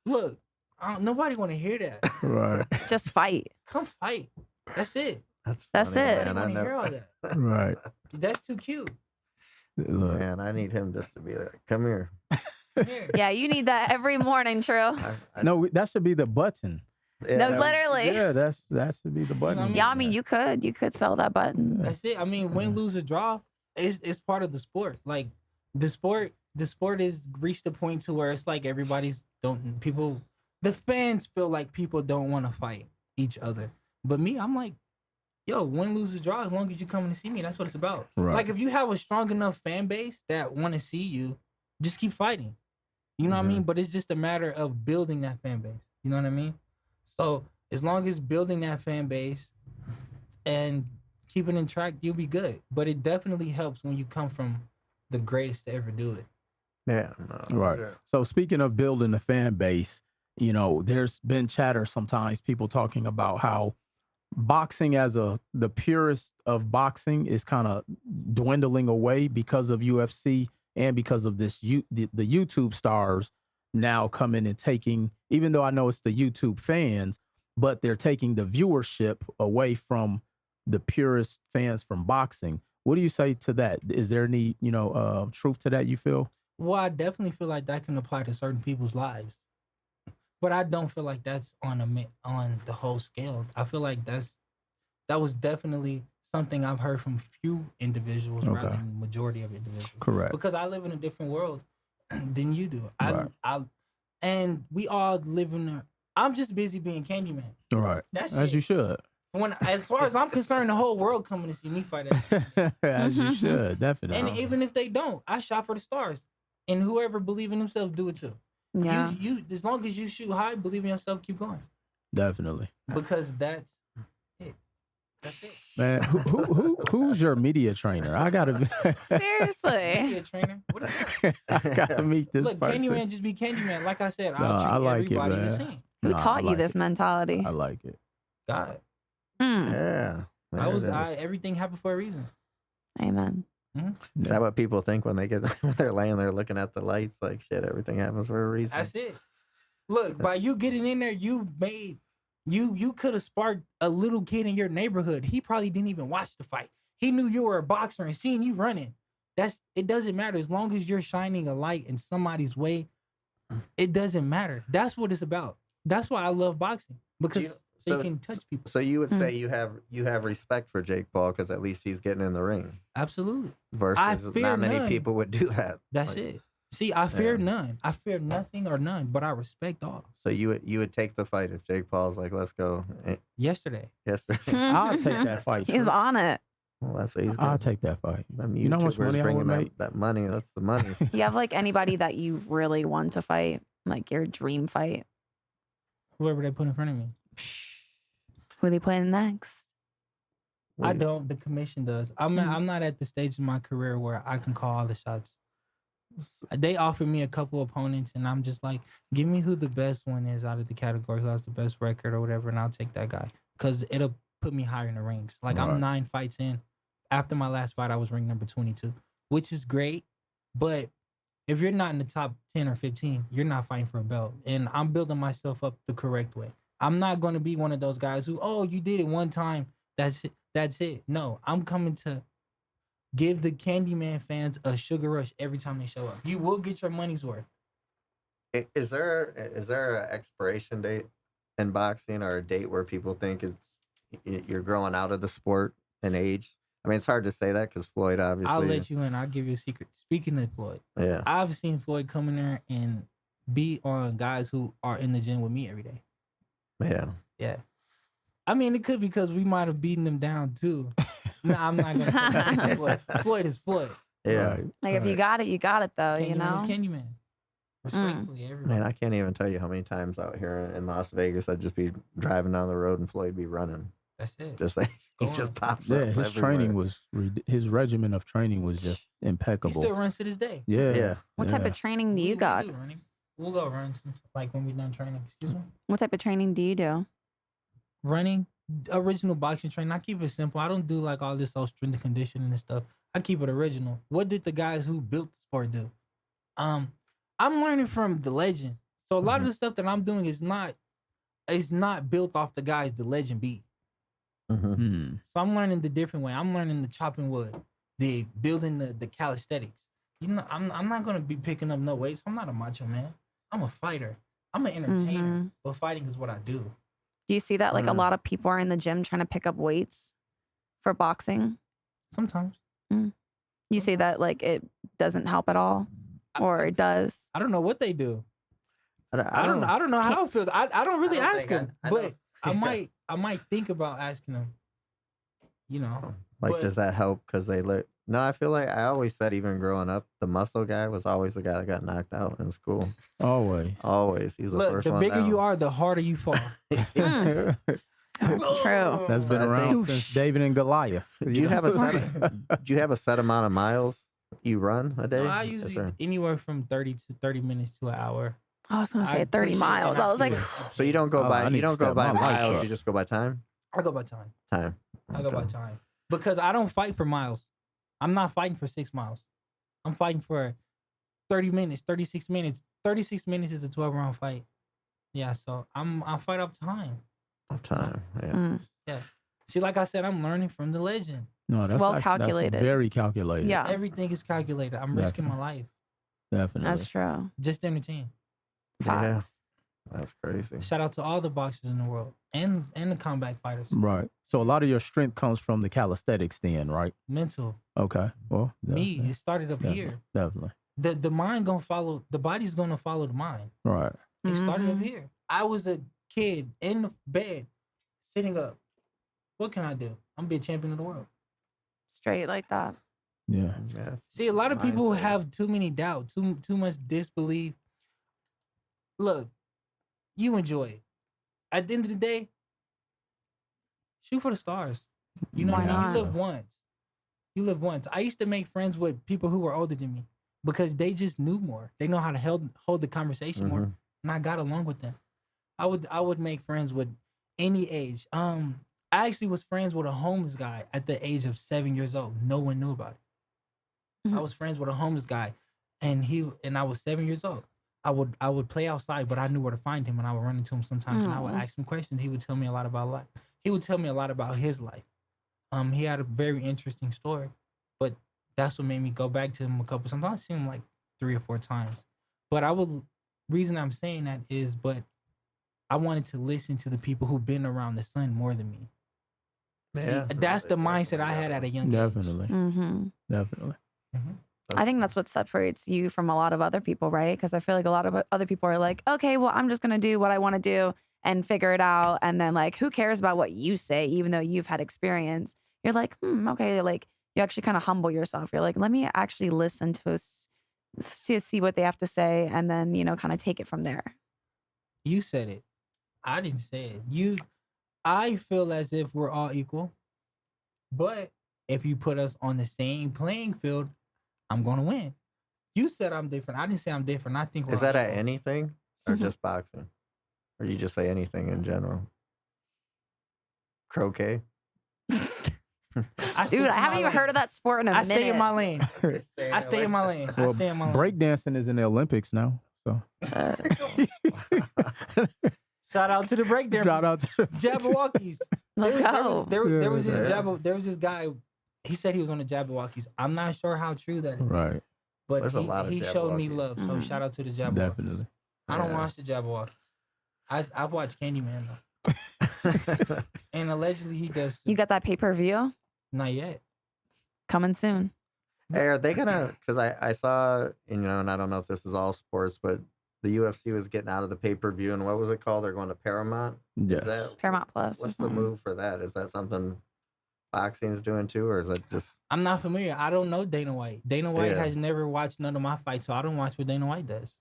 Look, nobody want to hear that. Right. Just fight. Come fight. That's it. That's it. I want to hear all that. Right. That's too cute. Look. Man, I need him just to be like, come here. Yeah, you need that every morning, Trill. No, that should be the button. Yeah, No, literally. Yeah, that should be the button. I mean? Yeah, I mean, you could sell that button. That's it. I mean, win, lose, or draw, it's part of the sport. Like the sport is reached a point to where it's like the fans feel like people don't want to fight each other. But me, I'm like, yo, win, lose, or draw, as long as you come to see me, that's what it's about. Right. Like if you have a strong enough fan base that want to see you, just keep fighting. You know what I mean? But it's just a matter of building that fan base. You know what I mean? So as long as building that fan base and keeping in track, you'll be good. But it definitely helps when you come from the greatest to ever do it. Yeah. Right. So speaking of building the fan base, there's been chatter sometimes, people talking about how boxing as the purest of boxing is kind of dwindling away because of UFC and because of this the YouTube stars now coming and taking, even though I know it's the YouTube fans, but they're taking the viewership away from the purest fans from boxing. What do you say to that? Is there any, truth to that you feel? Well, I definitely feel like that can apply to certain people's lives, but I don't feel like that's on the whole scale. I feel like that was definitely something I've heard from few individuals rather Okay. than the majority of individuals. Correct. Because I live in a different world than you do. Right. And we all live in a. I'm just busy being Candyman. Right. That's As it. you should. As far as I'm concerned, the whole world coming to see me fight. As you should, definitely. And even if they don't, I shot for the stars. And whoever believe in themselves, do it too. Yeah. You as long as you shoot high, believe in yourself, keep going. Definitely. Because that's it. That's it. Man, who's your media trainer? I gotta be. Seriously. Media trainer. What is that? I gotta meet this Look, person. Candyman just be Candyman. Like I said, No, I'll treat I like it, everybody the man. same. Who Nah, taught I you like this it. mentality? I like it. God. Mm. Yeah. Everything happened for a reason. Amen. Is that what people think when when they're laying there looking at the lights? Like, shit, everything happens for a reason. That's it. Look, by you getting in there, you could have sparked a little kid in your neighborhood. He probably didn't even watch the fight. He knew you were a boxer and seeing you running. It doesn't matter. As long as you're shining a light in somebody's way, it doesn't matter. That's what it's about. That's why I love boxing. Because they can touch people. So you would say you have respect for Jake Paul because at least he's getting in the ring. Absolutely. Versus fear not many none. people would do that. That's Like, it. See, I fear Yeah. none. I fear nothing or none, but I respect all. So you would take the fight if Jake Paul's like, let's go. Yesterday. Yesterday. I'll take that fight. He's on it. Well, that's what he's I'll going. take that fight. Them You know how much YouTubers money I bringing would make? that money. That's the money. You have like anybody that you really want to fight? Like your dream fight? Whoever they put in front of me. Who they playing next? I don't. The commission does. I'm not at the stage in my career where I can call all the shots. They offered me a couple opponents, and I'm just like, give me who the best one is out of the category, who has the best record or whatever, and I'll take that guy because it'll put me higher in the ranks. Like Right. I'm 9 fights in. After my last fight, I was ranked number 22, which is great. But if you're not in the top 10 or 15, you're not fighting for a belt. And I'm building myself up the correct way. I'm not going to be one of those guys who, oh, you did it one time. That's it. That's it. No, I'm coming to give the Candyman fans a sugar rush every time they show up. You will get your money's worth. Is there an expiration date in boxing or a date where people think you're growing out of the sport in age? I mean, it's hard to say that because Floyd obviously. I'll let you in. I'll give you a secret. Speaking of Floyd, Yeah. I've seen Floyd come in there and be on guys who are in the gym with me every day. Yeah. Yeah. I mean, it could be because we might have beaten them down too. No, I'm not going to say that. Floyd. Floyd is Floyd. Yeah. Right. Like if you got it, you got it though, you Candyman know? is Candyman. Respectfully, everybody. Man, I can't even tell you how many times out here in Las Vegas I'd just be driving down the road and Floyd be running. That's it. Just like he Go on. just pops Yeah, up. his everywhere. training was his regimen of training was just He impeccable. still runs to this day. Yeah. Yeah. What type yeah. of training do What you got? do, running? We'll go run some, like when we're done training. Excuse me. What type of training do you do? Running, original boxing training. I keep it simple. I don't do like all this all strength and conditioning and stuff. I keep it original. What did the guys who built the sport do? I'm learning from the legend. So a lot of the stuff that I'm doing is not built off the guys the legend beat. Mhm. Hmm. So I'm learning the different way. I'm learning the chopping wood, the building the calisthenics. You know, I'm not gonna be picking up no weights. I'm not a macho man. I'm a fighter. I'm an entertainer. Mhm. But fighting is what I do. Do you see that like a Mm. lot of people are in the gym trying to pick up weights for boxing? Sometimes. You see that like it doesn't help at all? Or it does? I don't know what they do. I don't. I don't know how it feels. I don't really I don't ask think them, I but know. I might think about asking them. You know, Like, but- does that help? Because they look. No, I feel like I always said, even growing up, the muscle guy was always the guy that got knocked out in school. Always. Always, he's the look, first the one bigger down. you are, the harder you fall. Mm. That's true. That's So been I around think- since David and Goliath. Do you have a set? Do you have a set amount of miles you run a day? No, I Yes, usually sir. anywhere from 30 minutes to an hour. I was gonna say I 30 push it miles. and I was like, feel it. So you don't go Oh, I by need you to don't go step by my life miles. up. You just go by time. I go by time. Time. I go by Okay. time because I don't fight for miles. I'm not fighting for 6 miles. I'm fighting for 30 minutes, 36 minutes. 36 minutes is a 12-round fight. Yeah, so I fight up time. Time. Yeah. mm, See, like I said, I'm learning from the legend. No, that's well that's calculated. very calculated. Yeah. Everything is calculated. I'm risking my life. Definitely. That's true. just to entertain. Yeah. Facts. That's crazy. Shout out to all the boxers in the world and the combat fighters. Right. So a lot of your strength comes from the calisthenics then, right? Mental. Okay. Well, Me, it started up definitely, here. Definitely. The mind gonna follow. The body's gonna follow the mind. Right. It started up Mhm. here. I was a kid in the bed, sitting up. What can I do? I'm gonna be a champion of the world. Straight like that. Yeah. Yes. See, a lot of people Mindset. have too many doubts, too much disbelief. Look, you enjoy it. At the end of the day, shoot for the stars. You know, Why not? you live once. You live once. I used to make friends with people who were older than me because they just knew more. They know how to hold the conversation more, and I got along with them. I would make friends with any age. I actually was friends with a homeless guy at the age of 7 years old. No one knew about it. I Mhm. was friends with a homeless guy, and I was 7 years old. I would play outside, but I knew where to find him, and I would run into him sometimes, and I would Aw. ask him questions. He would tell me a lot about life. He would tell me a lot about his life. He had a very interesting story, but that's what made me go back to him a couple. Sometimes I seen him like 3 or 4 times. But reason I'm saying that is, but I wanted to listen to the people who've been around the sun more than me. See, Yeah, that's the mindset definitely I had got at a it. young age. Definitely. Mm-hmm. Definitely. I think that's what separates you from a lot of other people, right? Because I feel like a lot of other people are like, okay, well, I'm just going to do what I want to do and figure it out. And then, like, who cares about what you say, even though you've had experience? You're like, okay. Like, you actually kind of humble yourself. You're like, let me actually listen to see what they have to say. And then, kind of take it from there. You said it. I didn't say it. I feel as if we're all equal. But if you put us on the same playing field, I'm gonna win. You said I'm different. I didn't say I'm different. I think we're Is that all at equal. anything or Mhm. just boxing? Or you just say anything in general? Croquet? I stick Dude, to I haven't my even lane. heard of that sport in a I minute. stay in my lane. I stay in my lane. I Well, stay in my lane. breakdancing is in the Olympics now. So Shout out to the breakdancers. shout out to Jabberwockies. Let's go. There was this Yeah. there was this guy. He said he was on the Jabberwockies. I'm not sure how true that is. right. But There's a lot of he showed me Jabberwockies. love. So Mhm. shout out to the Jabberwockies. Definitely. I don't Yeah. watch the Jabberwockies. I've watched Candyman though. And allegedly he does too. You got that pay-per-view Not yet. coming soon. Hey, are they gonna? Because I saw, and I don't know if this is all sports, but the UFC was getting out of the pay-per-view, and what was it called? They're going to Paramount. Yeah. Is that Paramount Plus. or what's the something. move for that? Is that something boxing's doing too, or is it just? I'm not familiar. I don't know Dana White. Dana White Yeah. has never watched none of my fights, so I don't watch what Dana White does.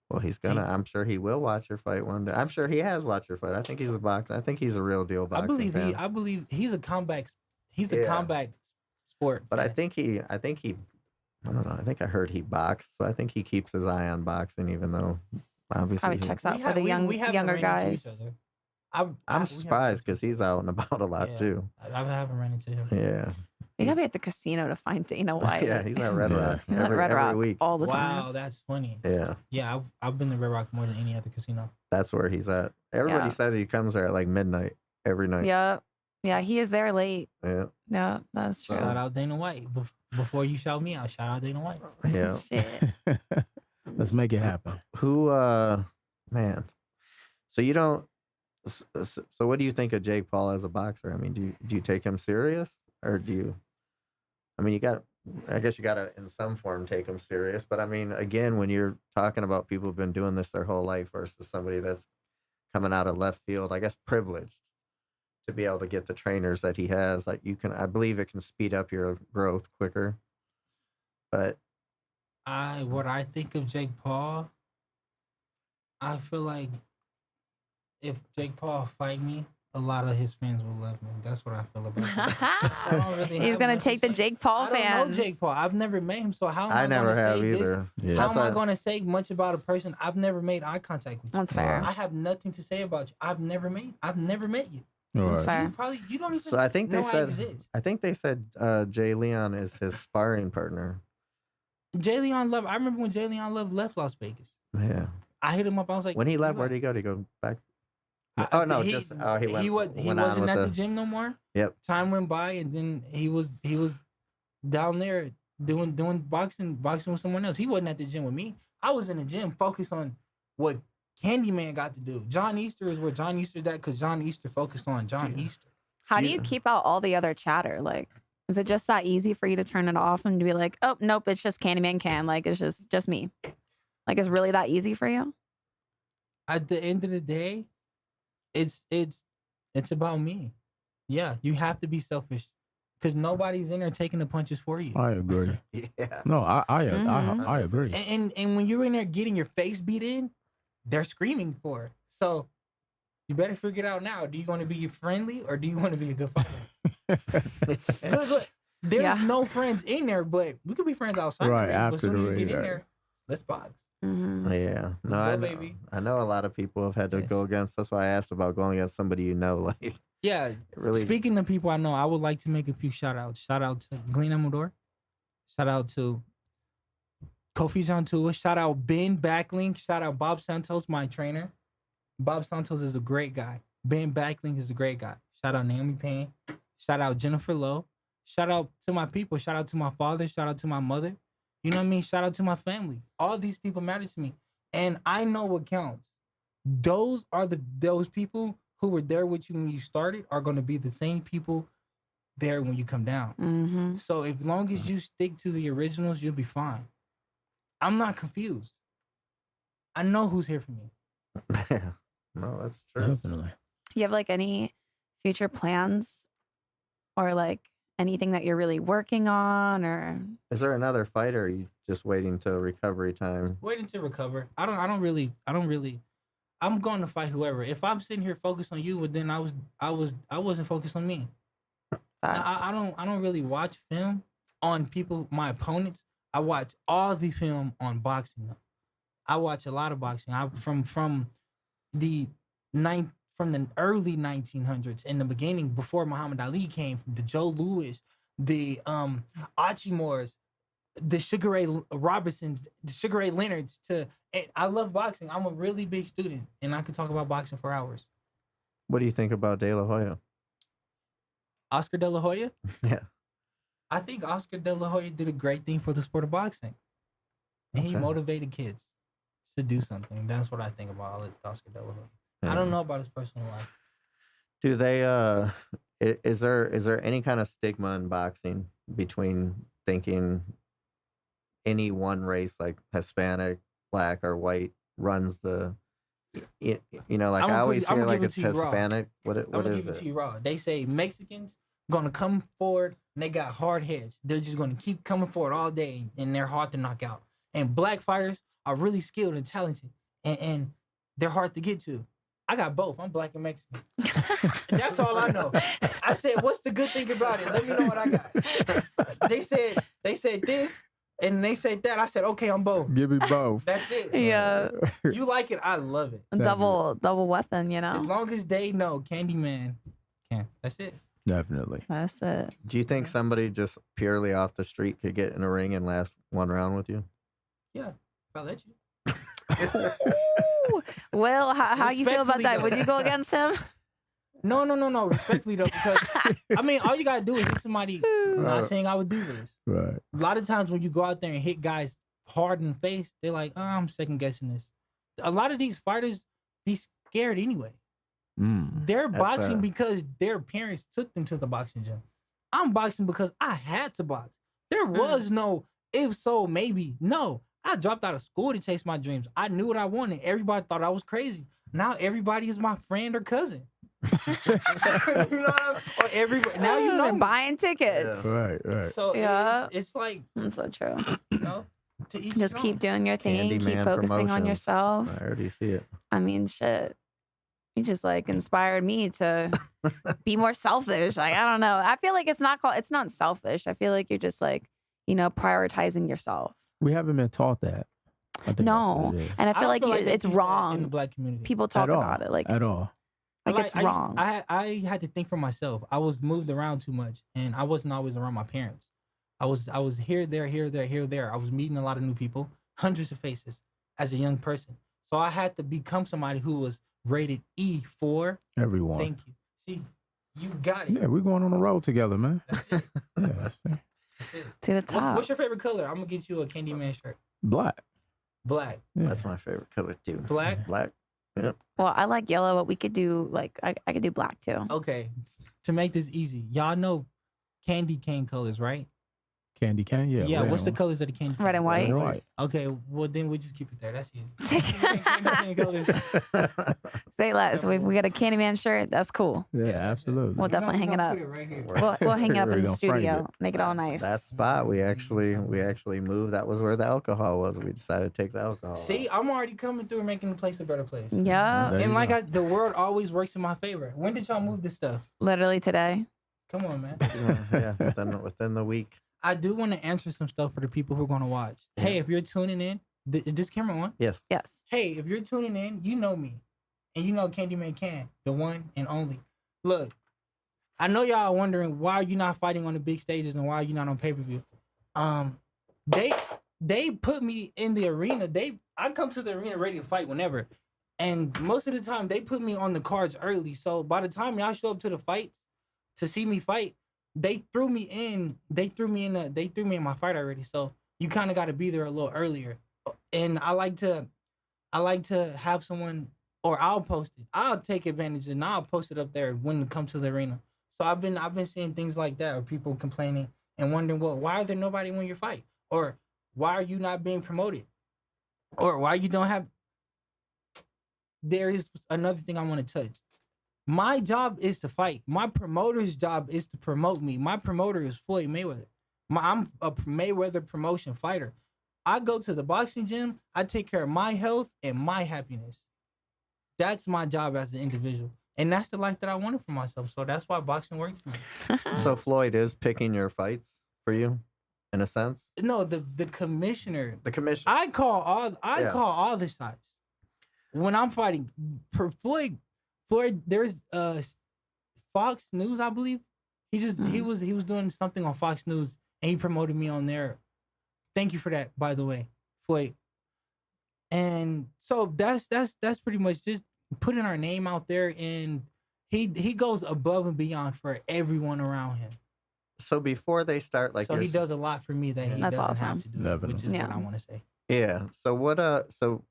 Well, he's gonna. I'm sure he will watch your fight one day. I'm sure he has watched your fight. I think he's a boxer. I think he's a real deal boxing fan. I believe he's a combat. He's a Yeah. combat sport. But I fan. think he. I don't know. I think I heard he boxed, so I think he keeps his eye on boxing, even though obviously Probably he- checks out We for ha- the we- young we haven't younger ran into each guys. other. I'm we haven't surprised because he's out and about a lot Yeah. too. I haven't run into him. Yeah, You gotta be at the casino to find Dana White. yeah, he's at Red Yeah. Rock He's at every, Red every Rock week. all the Wow, time. that's funny. Yeah, Yeah, I've been to Red Rock more than any other casino. that's where he's at. Everybody Yeah. says he comes there at like midnight every night. Yep. Yeah, he is there late. Yeah, Yeah, that's true. Shout out Dana White. Before you shout me out, shout out Dana White. yeah. Shit. Let's make it happen. Who? Man. So you don't. So what do you think of Jake Paul as a boxer? I mean, do you take him serious, or do you? I mean, I guess you gotta in some form take him serious. But I mean, again, when you're talking about people who've been doing this their whole life versus somebody that's coming out of left field, I guess privileged to be able to get the trainers that he has. Like I believe it can speed up your growth quicker. But What I think of Jake Paul, I feel like if Jake Paul fight me, a lot of his fans will love me. That's what I feel about him. I don't really He's have gonna much take to the say. Jake Paul I don't fans. know Jake Paul. I've never met him, so how am I never gonna have say this? either. Yeah. How That's am I why- going to say much about a person I've never made eye contact with? That's fair. I have nothing to say about you. I've never met you. All That's right. fair. You don't even So I think they know I said exist. Jay Leon is his sparring partner. Jay Leon Love. I remember when Jay Leon Love left Las Vegas. Yeah. I hit him up. I was like, When he left, "You where'd right?" he go? Did he go back? I- Oh no, he he went. he went on wasn't with at the gym no more. Yep. Time went by, and then he was down there doing boxing with someone else. He wasn't at the gym with me. I was in the gym focused on what Candyman got to do. John Easter is where John Easter's at because John Easter focused on John Easter. How do you keep out all the other chatter? Like, is it just that easy for you to turn it off and to be like, oh, nope, it's just Candyman Cam. Like, it's just me. Like, it's really that easy for you? At the end of the day, it's about me. Yeah, you have to be selfish because nobody's in there taking the punches for you. I agree. Yeah. No, I agree. And when you're in there getting your face beat in, they're screaming for it. So you better figure it out now. Do you want to be friendly or do you want to be a good fighter? Look, there's no friends in there, but we could be friends outside. Right, But after as soon the as you ring, get in right. there, let's box. Mm-hmm. Yeah. No, Let's I go, know, baby. I know a lot of people have had to go against. That's why I asked about going against somebody you know. Like, Yeah. really. Speaking of people I know, I would like to make a few shout outs. Shout out to Glenn Amador. Shout out to Kofi Jantua. Shout out Ben Backlink. Shout out Bob Santos, my trainer. Bob Santos is a great guy. Ben Backlink is a great guy. Shout out Naomi Payne. Shout out Jennifer Lowe. Shout out to my people. Shout out to my father. Shout out to my mother. You know what I mean? Shout out to my family. All these people matter to me. And I know what counts. Those people who were there with you when you started are going to be the same people there when you come down. Mm-hmm. So as long as you stick to the originals, you'll be fine. I'm not confused. I know who's here for me. Yeah. No, that's true. Definitely. You have like any future plans or like anything that you're really working on, or Is there another fight, or are you just waiting till recovery time? Waiting to recover. I don't really. I'm going to fight whoever. If I'm sitting here focused on you, but then I wasn't focused on me. I don't really watch film on people, my opponents. I watch all the film on boxing. I watch a lot of boxing. From the early 1900s, in the beginning, before Muhammad Ali came, the Joe Louis, the Archie Moores, the Sugar Ray Robertsons, the Sugar Ray Leonards. I love boxing. I'm a really big student, and I could talk about boxing for hours. What do you think about De La Hoya? Oscar De La Hoya? Yeah. I think Oscar De La Hoya did a great thing for the sport of boxing. And he Okay. motivated kids to do something. That's what I think about Oscar De La Hoya. I Yeah. don't know about his personal life. Do they? Is there any kind of stigma in boxing between thinking any one race, like Hispanic, Black, or white, runs the? You know, like I always hear like it's Hispanic. What I'm gonna is give it to it? you raw. They say Mexicans gonna come forward and they got hard heads. They're just gonna keep coming forward all day and they're hard to knock out. And black fighters are really skilled and talented and they're hard to get to. I got both. I'm black and Mexican. And that's all I know. I said, what's the good thing about it? Let me know what I got. They said this and they said that. I said, okay, I'm both. Give me both. That's it. yeah, You like it, I love it. double weapon, you As know. long as they know Candyman can. That's it. Definitely. That's it. Do you think somebody just purely off the street could get in a ring and last one round with you? Yeah, if I let you. Ooh. Will, how you feel about Respectfully, that? though. Would you go against him? No. Respectfully though, because I mean, all you gotta do is hit somebody. I'm not saying I would do this. Right. A lot of times when you go out there and hit guys hard in the face, they're like, "Oh, I'm second guessing this." A lot of these fighters be scared anyway. They're That's boxing fair. because their parents took them to the boxing gym. I'm boxing because I had to box. There was no if so maybe. No, I dropped out of school to chase my dreams. I knew what I wanted. Everybody thought I was crazy. Now everybody is my friend or cousin. You know what I mean? Or everybody. Now you know They're me. buying tickets. Right. So Yeah. it's like, That's so true. you know, to each Just his keep own. doing your thing. Keep Candyman focusing on Promotions. yourself. I already see it. I mean, shit. You just like inspired me to be more selfish. Like, I don't know. I feel like it's not selfish. I feel like you're just like, you know, prioritizing yourself. We haven't been taught that. I think that's No. what it is. And I I feel like, they it's teach that in the wrong. black community. People talk At all. about it like At all. it's wrong. I had to think for myself. I was moved around too much, and I wasn't always around my parents. I was here, there. I was meeting a lot of new people, hundreds of faces as a young person. So I had to become somebody who was rated E for. Everyone. Thank you. See, you got it. Yeah, we're going on the road together, man. That's it. Yeah, that's it. That's it. To the top. What's your favorite color? I'm gonna get you a Candyman shirt. Black. Black. Yeah. That's my favorite color too. Black? Black. Yep. Well, I like yellow, but we could do like I could do black too. Okay. To make this easy, y'all know candy cane colors, right? Candy cane, yeah. Yeah. red What's the and colors of the candy cane? Red and white. Red and white. Okay. Well, then we just keep it there. That's easy. Candy cane colors. Say less. So if we got a Candyman shirt, that's cool. Yeah, absolutely. We'll definitely hang it up. Put it right here. We'll hang it up We're in the gonna frame studio. it. Make it all nice. That spot we actually moved. That was where the alcohol was. We decided to take the alcohol. See, I'm already coming through and making the place a better place. Yeah. There you And like go. the world always works in my favor. When did y'all move this stuff? Literally today. Come on, man. Yeah, within the week. I do want to answer some stuff for the people who are going to watch. Yeah. Hey, if you're tuning in, is this camera on? Yes. Yes. Hey, if you're tuning in, you know me. And you know Candyman Can, the one and only. Look, I know y'all are wondering why are you not fighting on the big stages and why are you not on pay-per-view? They put me in the arena. I come to the arena ready to fight whenever. And most of the time they put me on the cards early. So by the time y'all show up to the fights to see me fight, they threw me in my fight already. So you kind of got to be there a little earlier. And I like to have someone, or I'll post it. I'll take advantage and I'll post it up there when it comes to the arena. So I've been seeing things like that, or people complaining and wondering, well, why is there nobody when you fight? Or why are you not being promoted? Or why you don't have. There is another thing I want to touch. My job is to fight. My promoter's job is to promote me. My promoter is Floyd Mayweather. I'm a Mayweather promotion fighter. I go to the boxing gym. I take care of my health and my happiness. That's my job as an individual. And that's the life that I wanted for myself. So that's why boxing works for me. So Floyd is picking your fights for you, in a sense. No, the commissioner. The commission. I call all the shots. When I'm fighting for Floyd, there's Fox News, I believe. He was doing something on Fox News and he promoted me on there. Thank you for that, by the way, Floyd. And so that's pretty much just putting our name out there, and he goes above and beyond for everyone around him. So before they start, like, So he does a lot for me that he That's doesn't have awesome. to do, Definitely. which is Yeah. what I want to say. Yeah. So what? So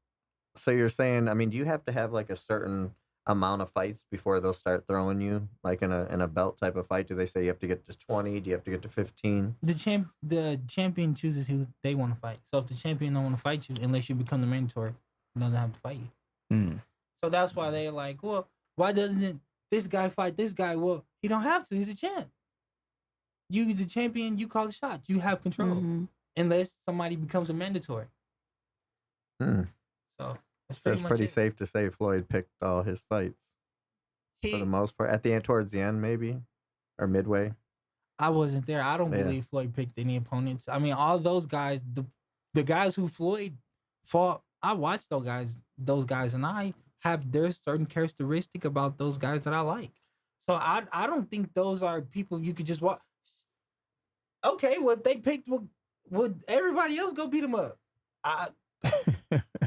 you're saying? I mean, do you have to have like a certain amount of fights before they'll start throwing you, like in a belt type of fight? Do they say you have to get to 20? Do you have to get to 15? The champion chooses who they want to fight. So if the champion don't want to fight you, unless you become the mandatory, he doesn't have to fight you. Mm. So that's why they're like, well, why doesn't this guy fight this guy? Well, he don't have to. He's a champ. You, the champion, you call the shots. You have control. Mhm. Unless somebody becomes a mandatory. Hmm. So that's So pretty it's much pretty it. safe to say Floyd picked all his fights for the most part. At the end, towards the end, maybe, or midway. I wasn't there. I don't Yeah. believe Floyd picked any opponents. I mean, all those guys, the guys who Floyd fought, I watched those guys, and there's certain characteristic about those guys that I like. So I don't think those are people you could just walk. Okay, well, if they picked, would everybody else go beat them up?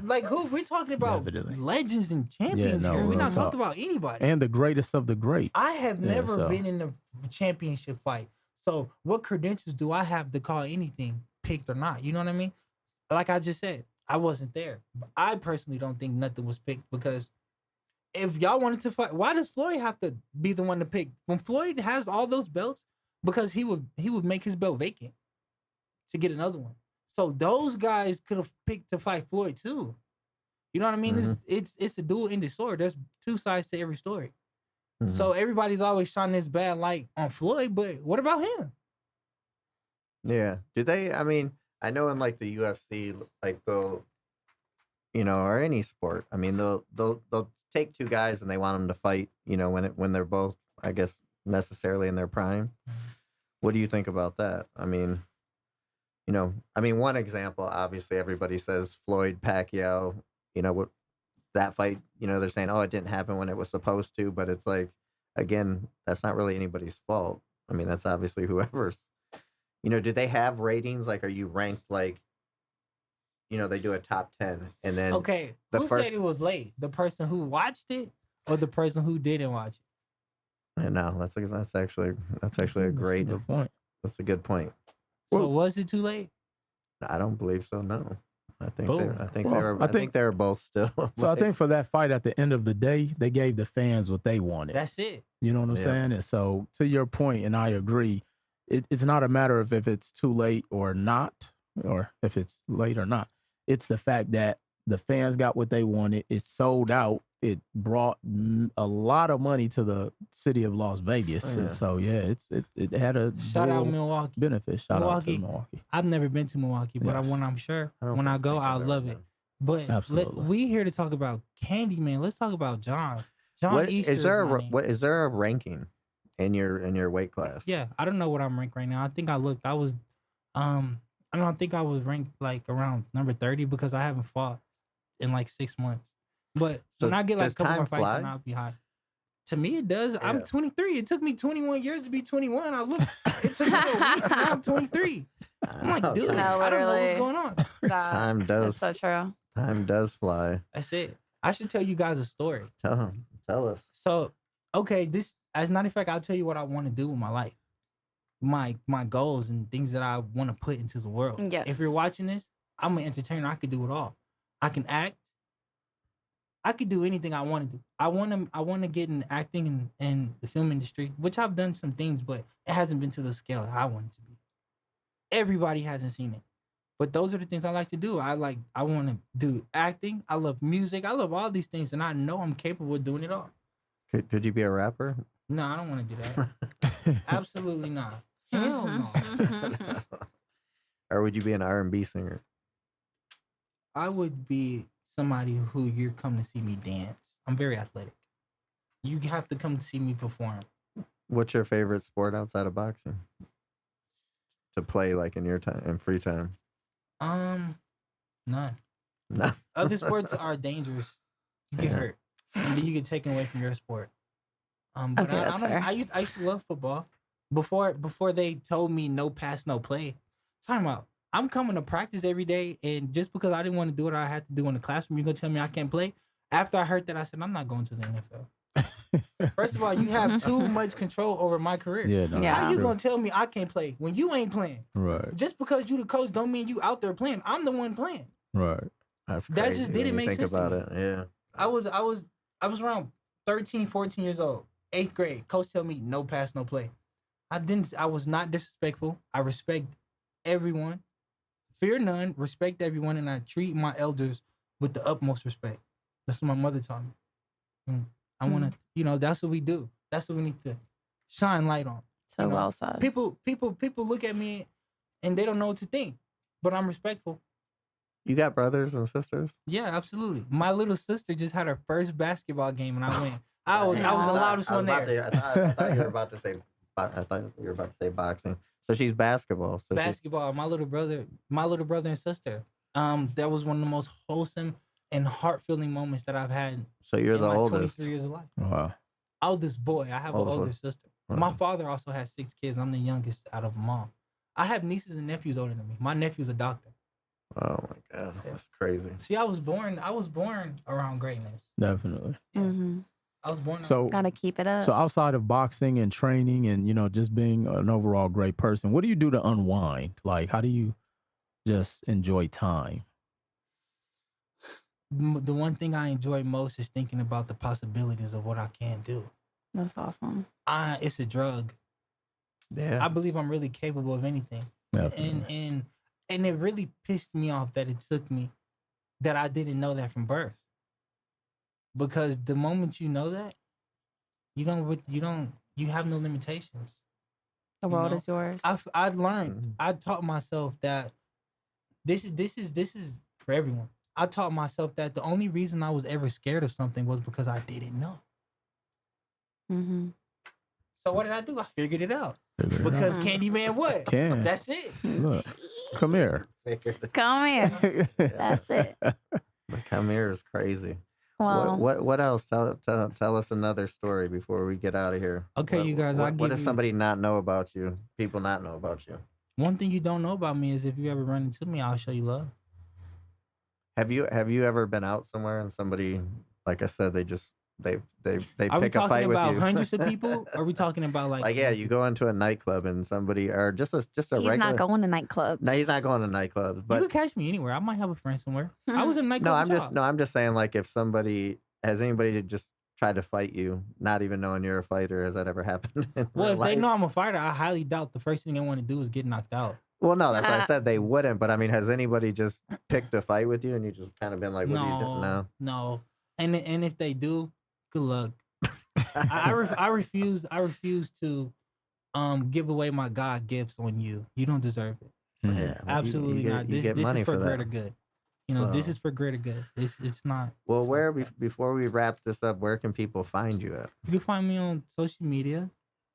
Like who? We're talking about Definitely. legends and champions no, here. We're real not talk. talking about anybody. And the greatest of the great. I have Yeah, never so- been in a championship fight. So what credentials do I have to call anything picked or not? You know what I mean? Like I just said, I wasn't there. But I personally don't think nothing was picked, because if y'all wanted to fight, why does Floyd have to be the one to pick? When Floyd has all those belts, because he would make his belt vacant to get another one. So those guys could have picked to fight Floyd too. You know what I mean? Mhm. It's a dual-ended sword. There's two sides to every story. Mhm. So everybody's always shining this bad light on Floyd, but what about him? Yeah. Do they? I mean, I know in like the UFC, like they'll, or any sport. I mean, they'll take two guys and they want them to fight. When they're both, I guess, necessarily in their prime. What do you think about that? I mean, one example, obviously, everybody says Floyd Pacquiao. What that fight. They're saying, oh, it didn't happen when it was supposed to, but it's like, again, that's not really anybody's fault. I mean, that's obviously whoever's. Do they have ratings? Like, are you ranked like, they do a top 10 and then Okay, the who first- said it was late? The person who watched it or the person who didn't watch it? No, that's actually a That's great. good point. That's a good point. So Well- was it too late? I don't believe so. No, I think Boom. I think Well, they were. I I think they were both still. So I like- think for that fight, at the end of the day, they gave the fans what they wanted. That's it. You know what I'm Yeah. saying? And so, to your point, and I agree, it's not a matter of if it's too late or not, or if it's late or not. It's the fact that the fans got what they wanted. It sold out. It brought a lot of money to the city of Las Vegas. Oh, yeah. And so, yeah, it had a Shout out dual Milwaukee. benefit. Shout out to Milwaukee. Milwaukee. I've never been to Milwaukee, but Yes. I'm sure don't when I think- go, think I've I'll ever love been. it. But Absolutely. we here to talk about Candyman. Let's talk about John. John What Easter is there? my name. What is there a ranking in your weight class? Yeah, I don't know what I'm ranked right now. I think I looked. I was, I don't know, I think I was ranked like around number 30 because I haven't fought in like 6 months. But So when I get like does a couple more time fights, fly? then I'll be high. To me, it does. I'm Yeah. 23. It took me 21 years to be 21. I look. It took me a week. Now I'm 23. I'm like, dude, No, I don't know what's literally. going on. Time does That's so true. time does fly. That's it. I should tell you guys a story. Tell us. So, okay, this as a matter of fact, I'll tell you what I want to do with my life, my goals and things that I want to put into the world. Yes. If you're watching this, I'm an entertainer. I could do it all. I can act. I could do anything I want to do. I want to get in acting and the film industry, which I've done some things, but it hasn't been to the scale I want it to be. Everybody hasn't seen it. But those are the things I like to do. I want to do acting. I love music. I love all these things, and I know I'm capable of doing it all. Could you be a rapper? No, I don't want to do that. Absolutely not. Hell no. Or would you be an R&B singer? I would be somebody who you're coming to see me dance. I'm very athletic. You have to come to see me perform. What's your favorite sport outside of boxing? To play like in your time, in free time? None. No. Other sports are dangerous. You get Yeah. hurt, and then you get taken away from your sport. But Okay, that's fair. I used to love football before they told me no pass, no play. Time out. I'm coming to practice every day, and just because I didn't want to do what I had to do in the classroom, you're gonna tell me I can't play? After I heard that, I said I'm not going to the NFL. First of all, you have too much control over my career. Yeah, no, Yeah. How that's you true. gonna tell me I can't play when you ain't playing? Right, Just because you the coach don't mean you out there playing. I'm the one playing. right. That's That crazy just when didn't you make think sense to about me. it. Yeah. I was around 13, 14 years old, 8th grade. Coach told me no pass, no play. I was not disrespectful. I respect everyone. Fear none, respect everyone, and I treat my elders with the utmost respect. That's what my mother taught me. And I want to, that's what we do. That's what we need to shine light on. So You know, well said. People look at me and they don't know what to think, but I'm respectful. You got brothers and sisters? Yeah, absolutely. My little sister just had her first basketball game, and I went. I was the Yeah. loudest one there. I thought you were about to say. I thought you were about to say boxing. So she's basketball. So she's, Basketball. My little brother and sister. That was one of the most wholesome and heart-filling moments that I've had so you're in the my oldest. 23 years of life. Wow. Oldest boy. I have an Oldest older one. sister. Uh-huh. My father also has 6 kids. I'm the youngest out of them all. I have nieces and nephews older than me. My nephew's a doctor. Oh my god, that's crazy. See, I was born around greatness. Definitely. Yeah. Mm-hmm. I was born. So, Gotta keep it up. so outside of boxing and training and just being an overall great person, what do you do to unwind? Like, how do you just enjoy time? The one thing I enjoy most is thinking about the possibilities of what I can do. That's awesome. It's a drug. Yeah. I believe I'm really capable of anything. Definitely. And it really pissed me off that it took me that I didn't know that from birth. Because the moment you know that, you have no limitations. The You world know, is yours. I learned, Mhm. I taught myself that this is for everyone. I taught myself that the only reason I was ever scared of something was because I didn't know. Mm-hmm. So what did I do? I figured it out. Figure it out. Because Mhm. Candyman what? Can. That's it. Look, come here. Come here. That's it. The come here is crazy. Well, What else? Tell us another story before we get out of here. Okay, you guys, I'll What give does you- somebody not know about you? People not know about you. One thing you don't know about me is if you ever run into me, I'll show you love. Have you ever been out somewhere and somebody, like I said, they just they Are we pick a fight talking with about you. hundreds of people? Or are we talking about Like yeah, you go into a nightclub and somebody or just a He's regular. not going to nightclubs. No, he's not going to nightclubs. You But could catch me anywhere. I might have a friend somewhere. I was in a no, nightclub. I'm just saying like if somebody has anybody just tried to fight you, not even knowing you're a fighter, has that ever happened? In Well, real if they life? know I'm a fighter, I highly doubt the first thing they want to do is get knocked out. Well, no, that's what I said. They wouldn't. But I mean, has anybody just picked a fight with you and you just kind of been like, what are you doing now? No. And if they do, good luck. I refuse to give away my God gifts on you. You don't deserve it. Yeah, Absolutely not. You This get money is for that. greater good. You know, this So- is for greater good. It's not. Well, it's where not- before we wrap this up, where can people find you at? You can find me on social media.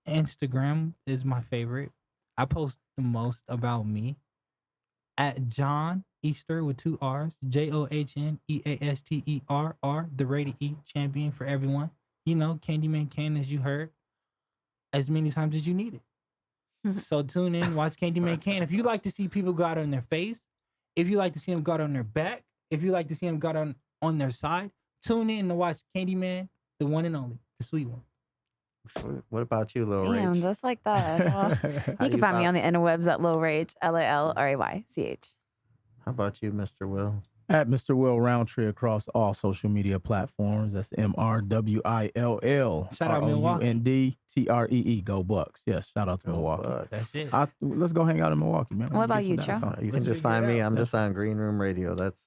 Instagram is my favorite. I post the most about me at John Easter with 2 R's. JOHNEASTERR, the rated E champion for everyone. You know, Candyman can, as you heard, as many times as you need it. So tune in, watch Candyman can. If you like to see people go out on their face, if you like to see them go out on their back, if you like to see them go out on their side, tune in to watch Candyman, the one and only, the sweet one. What about you, Lil Damn, Rach? just like that. Well, How you do can you find me fo- on the interwebs at Lil Rage, LALRAYCH. How about you, Mr. Will? At Mr. Will Roundtree across all social media platforms. That's MRWILL. Shout out Milwaukee. ROUNDTREE. Go Bucks. Yes, shout out to Go Milwaukee. Bucks. That's it. Let's go hang out in Milwaukee, man. What about Get you, some Cho? downtime. You can Let's just figure it find me. out. I'm just on Green Room Radio. That's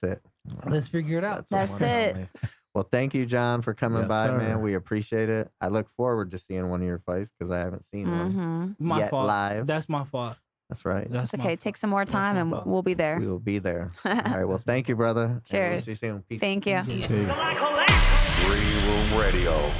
it. Let's figure it out. the That's one and it. only. Well, thank you, John, for coming Yes, by, sir. man. We appreciate it. I look forward to seeing one of your fights because I haven't seen one Mm-hmm. My yet fault. live. That's my fault. That's right. That's It's my okay. fault. Take some more That's time my and fault. we'll be there. We will be there. All right. Well, thank you, brother. And we'll Cheers. see you soon. Peace. Thank you. Peace. Green Room Radio.